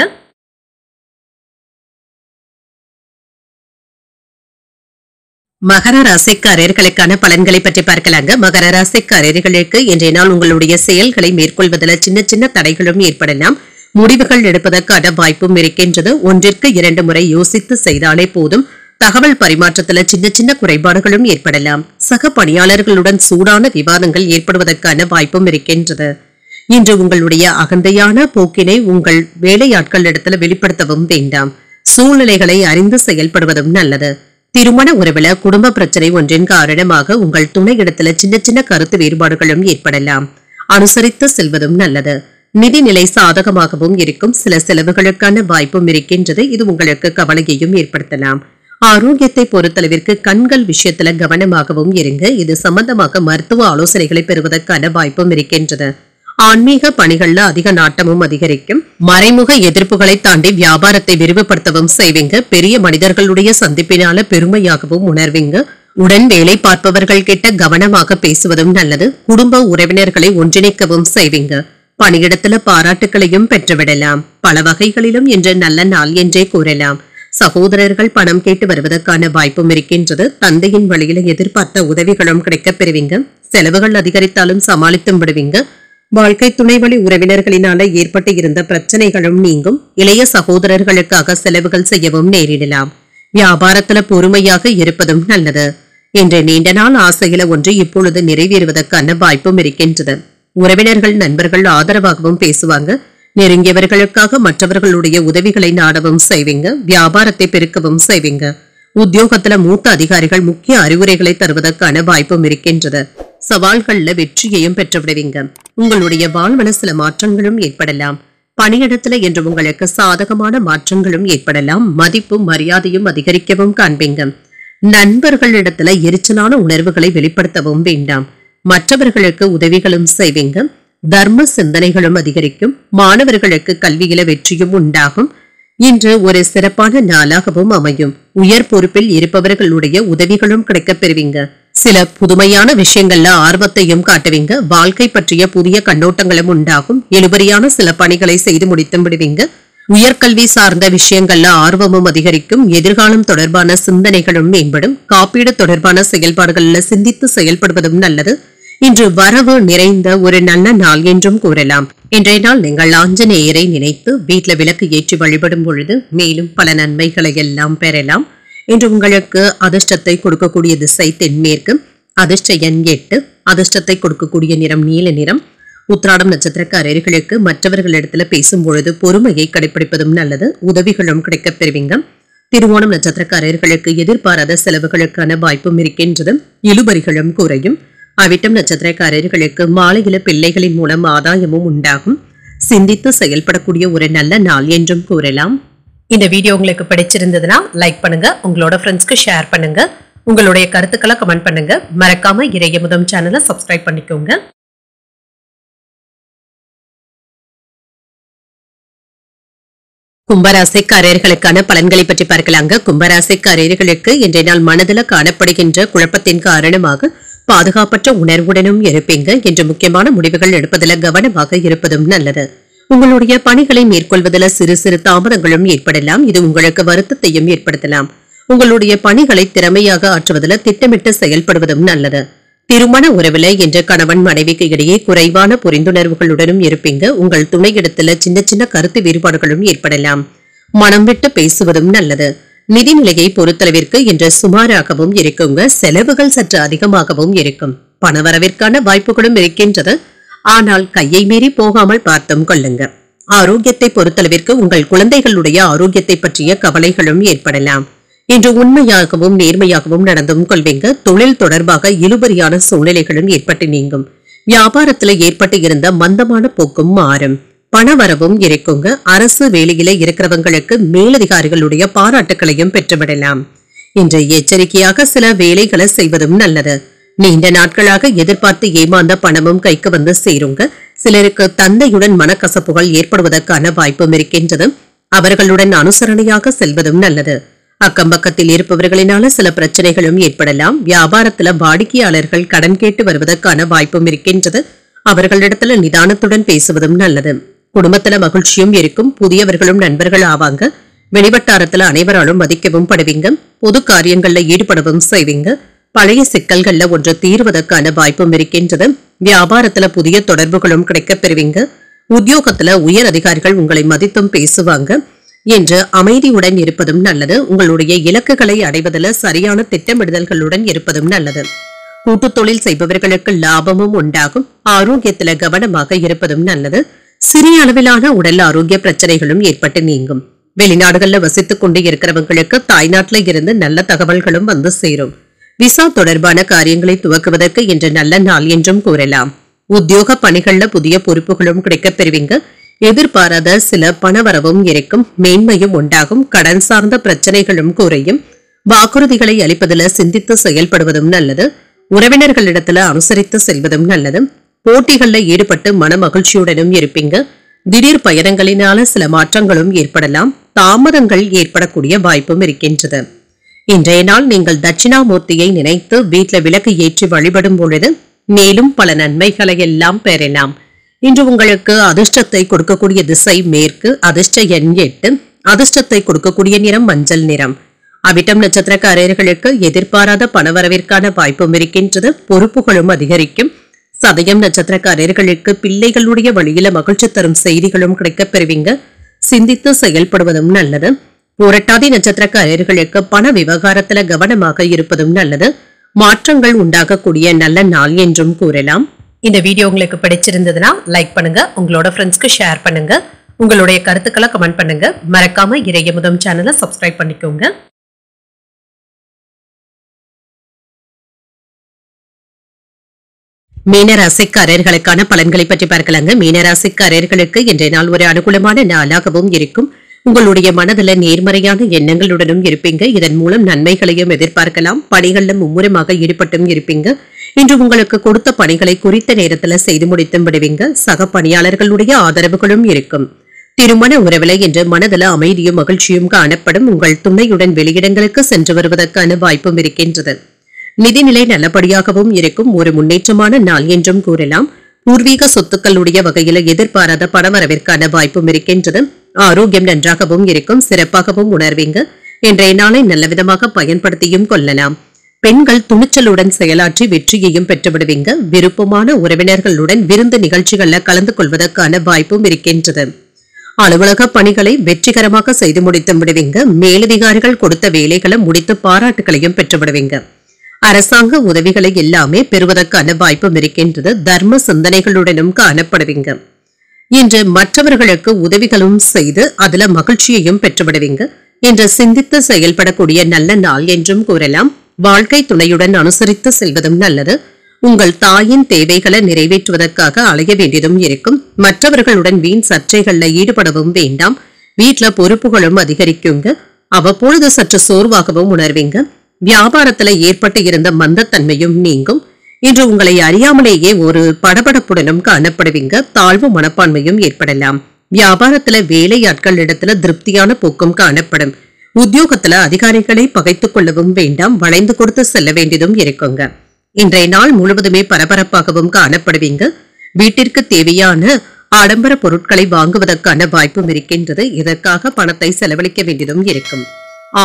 மகர ராசிக்காரர்களுக்கான பலன்களை பற்றி பார்க்கலாங்க. மகர ராசிக்காரர்களுக்கு இன்றைய நாள் உங்களுடைய செயல்களை மேற்கொள்வதில் சின்ன சின்ன தடைகளும் ஏற்படலாம். முடிவுகள் எடுப்பதற்கான வாய்ப்பும் இருக்கின்றது. 1-2 முறை யோசித்து செய்தாலே போதும். தகவல் பரிமாற்றத்துல சின்ன சின்ன குறைபாடுகளும் ஏற்படலாம். சக பணியாளர்களுடன் சூடான விவாதங்கள் ஏற்படுவதற்கான வாய்ப்பும் இருக்கின்றது. இன்று உங்களுடைய அகந்தையான போக்கினை உங்கள் வேலையாட்கள் இடத்துல வெளிப்படுத்தவும் வேண்டாம். சூழ்நிலைகளை அறிந்து செயல்படுவதும் நல்லது. திருமண உறவுல குடும்ப பிரச்சனை ஒன்றின் காரணமாக உங்கள் துணை இடத்துல சின்ன சின்ன கருத்து வேறுபாடுகளும் ஏற்படலாம். அனுசரித்து செல்வதும் நல்லது. நிதிநிலை சாதகமாகவும் இருக்கும். சில செலவுகளுக்கான வாய்ப்பும் இருக்கின்றது. இது உங்களுக்கு கவலையையும் ஏற்படுத்தலாம். ஆரோக்கியத்தை பொறுத்தளவிற்கு கண்கள் விஷயத்துல கவனமாகவும் இருங்க. இது சம்பந்தமாக மருத்துவ ஆலோசனைகளை பெறுவதற்கான வாய்ப்பும் இருக்கின்றது. ஆன்மீக பணிகள்ல அதிக நாட்டமும் அதிகரிக்கும். மறைமுக எதிர்ப்புகளை தாண்டி வியாபாரத்தை விரிவுபடுத்தவும் செய்வீங்க. பெரிய மனிதர்களுடைய சந்திப்பினால பெருமையாகவும் உணர்வீங்க. உடன் வேலை பார்ப்பவர்கள் கிட்ட கவனமாக பேசுவதும் நல்லது. குடும்ப உறவினர்களை ஒன்றிணைக்கவும் செய்வீங்க. பணியிடத்துல பாராட்டுகளையும் பெற்றுவிடலாம். பல வகைகளிலும் இன்று நல்ல நாள் என்றே கூறலாம். சகோதரர்கள் பணம் கேட்டு வருவதற்கான வாய்ப்பும் இருக்கின்றது. தந்தையின் வழியில எதிர்பார்த்த உதவிகளும் கிடைக்கப் பெறுவீங்க. செலவுகள் அதிகரித்தாலும் சமாளித்தும் விடுவீங்க. வாழ்க்கை துணை வழி உறவினர்களினால ஏற்பட்டு இருந்த பிரச்சனைகளும் நீங்கும். இளைய சகோதரர்களுக்காக செலவுகள் செய்யவும் நேரிடலாம். வியாபாரத்துல பொறுமையாக இருப்பதும் நல்லது. என்ற நீண்ட நாள் ஆசையில ஒன்று இப்பொழுது நிறைவேறுவதற்கான வாய்ப்பும் இருக்கின்றது. உறவினர்கள் நண்பர்கள் ஆதரவாகவும் பேசுவாங்க. நெருங்கியவர்களுக்காக மற்றவர்களுடைய உதவிகளை நாடவும் செய்வீங்க. வியாபாரத்தை பெருக்கவும் செய்வீங்க. உத்தியோகத்துல மூத்த அதிகாரிகள் முக்கிய அறிவுரைகளை தருவதற்கான வாய்ப்பும் இருக்கின்றது. சவால்கள்ல வெற்றியையும் பெற்றுவிடுவீங்க. உங்களுடைய வாழ்வுல சில மாற்றங்களும் ஏற்படலாம். பணியிடத்துல என்று உங்களுக்கு சாதகமான மாற்றங்களும் ஏற்படலாம். மதிப்பும் மரியாதையும் அதிகரிக்கவும் காண்பீங்க. நண்பர்களிடத்துல எரிச்சலான உணர்வுகளை வெளிப்படுத்தவும் வேண்டாம். மற்றவர்களுக்கு உதவிகளும் செய்வீங்க. தர்ம சிந்தனைகளும் அதிகரிக்கும். மாணவர்களுக்கு கல்வியில வெற்றியும் உண்டாகும். இன்று ஒரு சிறப்பான நாளாகவும் அமையும். உயர் பொறுப்பில் இருப்பவர்களுடைய உதவிகளும் கிடைக்கப் பெறுவீங்க. சில புதுமையான விஷயங்கள்ல ஆர்வத்தையும் காட்டுவீங்க. வாழ்க்கை பற்றிய புதிய கண்ணோட்டங்களும் உண்டாகும். இழுபறியான சில பணிகளை செய்து முடித்து விடுவீங்க. உயர்கல்வி சார்ந்த விஷயங்கள்ல ஆர்வமும் அதிகரிக்கும். எதிர்காலம் தொடர்பான சிந்தனைகளும் மேம்படும். காப்பீடு தொடர்பான செயல்பாடுகள்ல சிந்தித்து செயல்படுவதும் நல்லது. இன்று வரவு நிறைந்த ஒரு நல்ல நாள் என்றும் கூறலாம். இன்றைய நாள் நீங்கள் ஆஞ்சநேயரை நினைத்து வீட்டுல விளக்கு ஏற்றி வழிபடும் பொழுது மேலும் பல நன்மைகளை எல்லாம் பெறலாம். இன்று உங்களுக்கு அதிர்ஷ்டத்தை கொடுக்கக்கூடிய திசை தென்மேற்கு. அதிர்ஷ்ட எண் 8. அதிர்ஷ்டத்தை கொடுக்கக்கூடிய நிறம் நீல நிறம். உத்திராடம் நட்சத்திரக்காரர்களுக்கு மற்றவர்களிடத்துல பேசும் பொழுது பொறுமையை கடைபிடிப்பதும் நல்லது. உதவிகளும் கிடைக்கப் பெறுவீங்க. திருவோணம் நட்சத்திரக்காரர்களுக்கு எதிர்பாராத செலவுகளுக்கான வாய்ப்பும் இருக்கின்றது. இழுபறிகளும் குறையும். அவிட்டம் நட்சத்திரக்காரர்களுக்கு மாலையில பிள்ளைகளின் மூலம் ஆதாயமும் உண்டாகும். சிந்தித்து செயல்படக்கூடிய ஒரு நல்ல நாள் என்றும் கூறலாம். இந்த வீடியோ உங்களுக்கு பிடிச்சிருந்ததுன்னா லைக் பண்ணுங்க. உங்களோட ஃப்ரெண்ட்ஸ்க்கு ஷேர் பண்ணுங்க. உங்களுடைய கருத்துக்களை கமெண்ட் பண்ணுங்க. மறக்காம இறையமுதம் சேனலை சப்ஸ்கிரைப் பண்ணிக்கோங்க. கும்பராசிக்காரர்களுக்கான பலன்களை பற்றி பார்க்கலாங்க. கும்பராசிக்காரர்களுக்கு இன்றைய நாள் மனதில் காணப்படுகின்ற குழப்பத்தின் காரணமாக பாதுகாப்பற்ற உணர்வுடனும் இருப்பீங்க. என்று முக்கியமான முடிவுகள் எடுப்பதில் கவனமாக இருப்பதும் நல்லது. உங்களுடைய பணிகளை மேற்கொள்வதில் சிறு சிறு தாமதங்களும் ஏற்படலாம். இது உங்களுக்கு வருத்தத்தையும் ஏற்படுத்தலாம். உங்களுடைய பணிகளை திறமையாக ஆற்றுவதில் திட்டமிட்டு செயல்படுவதும் நல்லது. திருமண உறவுல இன்று கணவன் மனைவிக்கு இடையே குறைவான புரிந்துணர்வுகளுடனும் இருப்பீங்க. உங்கள் துணையிடத்துல சின்ன சின்ன கருத்து வேறுபாடுகளும் ஏற்படலாம். மனம் விட்டு பேசுவதும் நல்லது. நிதிநிலையை பொறுத்தளவிற்கு இன்று சுமாராகவும் இருக்குங்க. செலவுகள் சற்று அதிகமாகவும் இருக்கும். பணவரவிற்கான வாய்ப்புகளும் இருக்கின்றது. ஆனால் கையை மீறி போகாமல் பார்த்தும் கொள்ளுங்க. ஆரோக்கியத்தை பொறுத்தளவிற்கு உங்கள் குழந்தைகளுடைய ஆரோக்கியத்தை பற்றிய கவலைகளும் ஏற்படலாம். இன்று உண்மையாகவும் நேர்மையாகவும் நடந்தும் கொள்வீங்க. தொழில் தொடர்பாக இழுபறியான சூழ்நிலைகளும் ஏற்பட்டு நீங்கும். வியாபாரத்துல ஏற்பட்டு இருந்த மந்தமான போக்கும் மாறும். பணவரவும் இருக்குங்க. அரசு வேலையில இருக்கிறவங்களுக்கு மேலதிகாரிகளுடைய பாராட்டுகளையும் பெற்றுவிடலாம். இன்று எச்சரிக்கையாக சில வேலைகளை செய்வதும் நல்லது. நீண்ட நாட்களாக எதிர்பார்த்து ஏமாந்த பணமும் கைக்கு வந்து சேருங்க. சிலருக்கு தந்தையுடன் மனக்கசப்புகள் ஏற்படுவதற்கான வாய்ப்பும் இருக்கின்றது. அவர்களுடன் அனுசரணையாக செல்வதும் நல்லது. அக்கம்பக்கத்தில் இருப்பவர்களினால சில பிரச்சனைகளும் ஏற்படலாம். வியாபாரத்துல வாடிக்கையாளர்கள் கடன் கேட்டு வருவதற்கான வாய்ப்பும் இருக்கின்றது. அவர்களிடத்துல நிதானத்துடன் பேசுவதும் நல்லது. குடும்பத்துல மகிழ்ச்சியும் இருக்கும். புதியவர்களும் நண்பர்கள் ஆவாங்க. வெளிவட்டாரத்துல அனைவராலும் மதிக்கவும் படுவீங்க. பொது காரியங்கள்ல ஈடுபடவும் செய்வீங்க. பழைய சிக்கல்கள்ல ஒன்று தீர்வதற்கான வாய்ப்பும் இருக்கின்றது. வியாபாரத்துல புதிய தொடர்புகளும் கிடைக்கப் பெறுவீங்க. உத்தியோகத்துல உயர் அதிகாரிகள் உங்களை மதித்தும் பேசுவாங்க. என்று அமைதியுடன் இருப்பதும் நல்லது. உங்களுடைய இலக்குகளை அடைவதில் சரியான திட்டமிடுதல்களுடன் இருப்பதும் நல்லது. கூட்டு தொழில் செய்பவர்களுக்கு லாபமும் உண்டாகும். ஆரோக்கியத்துல கவனமாக இருப்பதும் நல்லது. சிறிய அளவிலான உடல் ஆரோக்கிய பிரச்சனைகளும் ஏற்பட்டு நீங்கும். வெளிநாடுகள்ல வசித்துக் கொண்டு இருக்கிறவங்களுக்கு தாய்நாட்டில இருந்து நல்ல தகவல்களும் வந்து சேரும். விசா தொடர்பான காரியங்களை துவக்குவதற்கு இன்று நல்ல நாள் என்றும் கூறலாம். உத்தியோக பணிகள்ல புதிய பொறுப்புகளும் கிடைக்கப் பெறுவீங்க. எதிர்பாராத சில பணவரவும் இருக்கும். மேன்மையும் உண்டாகும். கடன் சார்ந்த பிரச்சனைகளும் குறையும். வாக்குறுதிகளை அளிப்பதில் சிந்தித்து செயல்படுவதும் நல்லது. உறவினர்களிடத்துல அனுசரித்து செல்வதும் நல்லது. போட்டிகள்ல ஈடுபட்டு மன மகிழ்ச்சியுடனும் இருப்பீங்க. திடீர் பயணங்களினால சில மாற்றங்களும் ஏற்படலாம். தாமதங்கள் ஏற்படக்கூடிய வாய்ப்பும் இருக்கின்றது. இன்றைய நாள் நீங்கள் தட்சிணாமூர்த்தியை நினைத்து வீட்டுல விளக்கு ஏற்றி வழிபடும் பொழுது மேலும் பல நன்மைகளை எல்லாம் பெறலாம். இன்று உங்களுக்கு அதிர்ஷ்டத்தை கொடுக்கக்கூடிய திசை மேற்கு. அதிர்ஷ்ட எண் 8. அதிர்ஷ்டத்தை கொடுக்கக்கூடிய நிறம் மஞ்சள் நிறம். அவிட்டம் நட்சத்திரக்காரர்களுக்கு எதிர்பாராத பணவரவிற்கான வாய்ப்பும் இருக்கின்றது. பொறுப்புகளும் அதிகரிக்கும். சதயம் நட்சத்திரக்காரர்களுக்கு பிள்ளைகளுடைய வழியில மகிழ்ச்சி தரும் செய்திகளும் கிடைக்கப் பெறுவீங்க. சிந்தித்து செயல்படுவதும் நல்லது. புரட்டாதி நட்சத்திரக்காரர்களுக்கு பண விவகாரத்துல கவனமாக இருப்பதும் நல்லது. மாற்றங்கள் உண்டாகக்கூடிய நல்ல நாள் என்றும் கூறலாம். இந்த வீடியோ உங்களுக்கு பிடிச்சிருந்ததுன்னா லைக் பண்ணுங்க. உங்களோட ஃப்ரெண்ட்ஸ்க்கு ஷேர் பண்ணுங்க. உங்களுடைய கருத்துக்களை கமெண்ட் பண்ணுங்க. மறக்காம இறையமுதம் சேனலை சப்ஸ்கிரைப் பண்ணிக்கோங்க. மீனராசிக்காரர்களுக்கான பலன்களை பற்றி பார்க்கலாங்க. மீனராசிக்காரர்களுக்கு இன்றைய நாள் ஒரு அனுகூலமான நாளாகவும் இருக்கும். உங்களுடைய மனதில் நேர்மறையான எண்ணங்களுடனும் இருப்பீங்க. இதன் மூலம் நன்மைகளையும் எதிர்பார்க்கலாம். பணிகள்ல மும்முரமாக ஈடுபட்டும் இருப்பீங்க. இன்று உங்களுக்கு கொடுத்த பணிகளை குறித்த நேரத்தில் செய்து முடித்தும் விடுவீங்க. சக பணியாளர்களுடைய ஆதரவுகளும் இருக்கும். திருமண உறவுல இன்று மனதில் அமைதியும் மகிழ்ச்சியும் காணப்படும். உங்கள் துணையுடன் வெளியிடங்களுக்கு சென்று வருவதற்கான வாய்ப்பும் இருக்கின்றது. நிதிநிலை நல்லபடியாகவும் இருக்கும். ஒரு முன்னேற்றமான நாள் என்றும் கூறலாம். பூர்வீக சொத்துக்களுடைய வகையில் எதிர்பாராத பணவரவிற்கான வாய்ப்பும் இருக்கின்றது. ஆரோக்கியம் நன்றாகவும் இருக்கும். சிறப்பாகவும் உணர்வீங்க. இன்றைய நாளை நல்ல விதமாக பயன்படுத்தியும் கொள்ளலாம். பெண்கள் துணிச்சலுடன் செயலாற்றி வெற்றியையும் பெற்றுவிடுவீங்க. விருப்பமான உறவினர்களுடன் விருந்து நிகழ்ச்சிகள்ல கலந்து கொள்வதற்கான வாய்ப்பும் இருக்கின்றது. அலுவலக பணிகளை வெற்றிகரமாக செய்து முடித்து விடுவீங்க. மேலதிகாரிகள் கொடுத்த வேலைகளை முடித்து பாராட்டுகளையும் பெற்றுவிடுவீங்க. அரசாங்க உதவிகளை எல்லாமே பெறுவதற்கான வாய்ப்பும் இருக்கின்றது. தர்ம சிந்தனைகளுடனும் காணப்படுவீங்க. இன்று மற்றவர்களுக்கு உதவிகளும் செய்து அதுல மகிழ்ச்சியையும் பெற்றுவிடுவீங்க. இன்று சிந்தித்து செயல்படக்கூடிய நல்ல நாள் என்றும் கூறலாம். வாழ்க்கை துணையுடன் அனுசரித்து செல்வதும் நல்லது. உங்கள் தாயின் தேவைகளை நிறைவேற்றுவதற்காக அலைய வேண்டியதும் இருக்கும். மற்றவர்களுடன் வீண் சர்ச்சைகள்ல ஈடுபடவும் வேண்டாம். வீட்டுல பொறுப்புகளும் அதிகரிக்குங்க. அவ்வப்பொழுது சற்று சோர்வாகவும் உணர்வீங்க. வியாபாரத்துல ஏற்பட்டு இருந்த மந்தத்தன்மையும் நீங்கும். இன்று உங்களை அறியாமலேயே ஒரு படபடப்புடனும் காணப்படுவீங்க. தாழ்வு மனப்பான்மையும் ஏற்படலாம். வியாபாரத்துல வேலையாட்கள் இடத்துல திருப்தியான போக்கும் காணப்படும். உத்தியோகத்துல அதிகாரிகளை பகைத்துக் கொள்ளவும் வேண்டாம். வளைந்து கொடுத்து செல்ல வேண்டியதும் இருக்குங்க. இன்றைய நாள் முழுவதுமே பரபரப்பாகவும் காணப்படுவீங்க. வீட்டிற்கு தேவையான ஆடம்பர பொருட்களை வாங்குவதற்கான வாய்ப்பும் இருக்கின்றது. இதற்காக பணத்தை செலவழிக்க வேண்டியதும் இருக்கும்.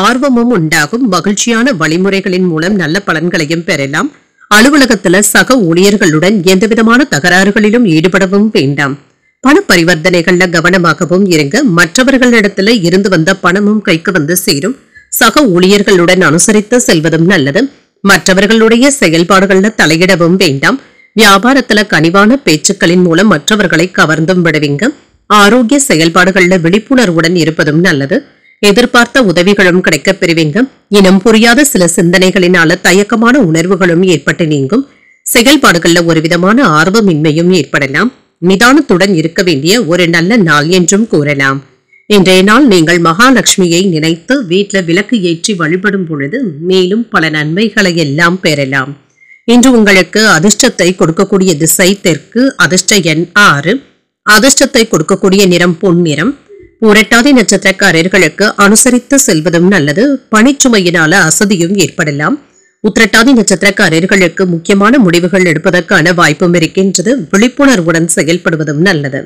ஆர்வமும் உண்டாகும். மகிழ்ச்சியான வழிமுறைகளின் மூலம் நல்ல பலன்களையும் பெறலாம். அலுவலகத்துல சக ஊழியர்களுடன் எந்தவிதமான தகராறுகளிலும் ஈடுபடவும் வேண்டாம். பண பரிவர்த்தனைகள்ல கவனமாகவும் இருங்க. மற்றவர்களிடத்துல இருந்து வந்த பணமும் கைக்கு வந்து சேரும். சக ஊழியர்களுடன் அனுசரித்து செல்வதும் நல்லது. மற்றவர்களுடைய செயல்பாடுகள்ல தலையிடவும் வேண்டாம். வியாபாரத்துல கனிவான பேச்சுக்களின் மூலம் மற்றவர்களை கவர்ந்தும் விடுவீங்க. ஆரோக்கிய செயல்பாடுகள்ல விழிப்புணர்வுடன் இருப்பதும் நல்லது. எதிர்பார்த்த உதவிகளும் கிடைக்கப் பெறுவீங்க. இனம் புரியாத சில சிந்தனைகளினால தயக்கமான உணர்வுகளும் ஏற்பட்டு நீங்கும். செயல்பாடுகள்ல ஒரு விதமான ஆர்வமின்மையும் ஏற்படலாம். நிதானத்துடன் இருக்க வேண்டிய ஒரு நல்ல நாள் என்றும் கூறலாம். இன்றைய நாள் நீங்கள் மகாலட்சுமியை நினைத்து வீட்டுல விளக்கு ஏற்றி வழிபடும் பொழுது மேலும் பல நன்மைகளை எல்லாம் பெறலாம். இன்று உங்களுக்கு அதிர்ஷ்டத்தை கொடுக்கக்கூடிய திசை தெற்கு. அதிர்ஷ்ட எண் 6. அதிர்ஷ்டத்தை கொடுக்கக்கூடிய நிறம் பொன்னிறம். புரட்டாதி நட்சத்திரக்காரர்களுக்கு அனுசரித்து செல்வதும் நல்லது. பணிச்சுமையினால அசதியும் ஏற்படலாம். உத்திரட்டாதி நட்சத்திரக்காரர்களுக்கு முக்கியமான முடிவுகள் எடுப்பதற்கான வாய்ப்பும் இருக்கின்றது. விழிப்புணர்வுடன் செயல்படுவதும் நல்லது.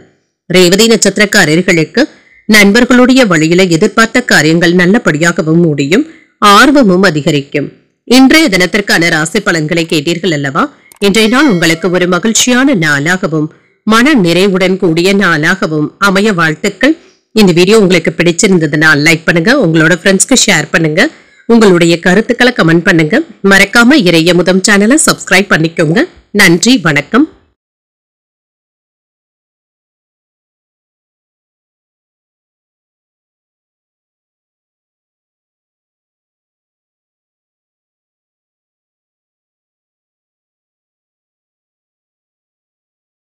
ரேவதி நட்சத்திரக்காரர்களுக்கு நண்பர்களுடைய வழியில எதிர்பார்த்த காரியங்கள் நல்லபடியாகவும் முடியும். ஆர்வமும் அதிகரிக்கும். இன்றைய தினத்திற்கான ராசி பலன்களை கேட்டீர்கள் அல்லவா? இன்றைய நாள் உங்களுக்கு ஒரு மகிழ்ச்சியான நாளாகவும் மன நிறைவுடன் கூடிய நாளாகவும் அமைய வாழ்த்துக்கள். இந்த வீடியோ உங்களுக்கு பிடிச்சிருந்ததுன்னா லைக் பண்ணுங்க. உங்களோட ஃப்ரெண்ட்ஸ்க்கு ஷேர் பண்ணுங்க. உங்களுடைய கருத்துக்களை கமெண்ட் பண்ணுங்க. மறக்காம இறையமுதம் சேனலை சப்ஸ்கிரைப் பண்ணிக்கோங்க. நன்றி, வணக்கம்.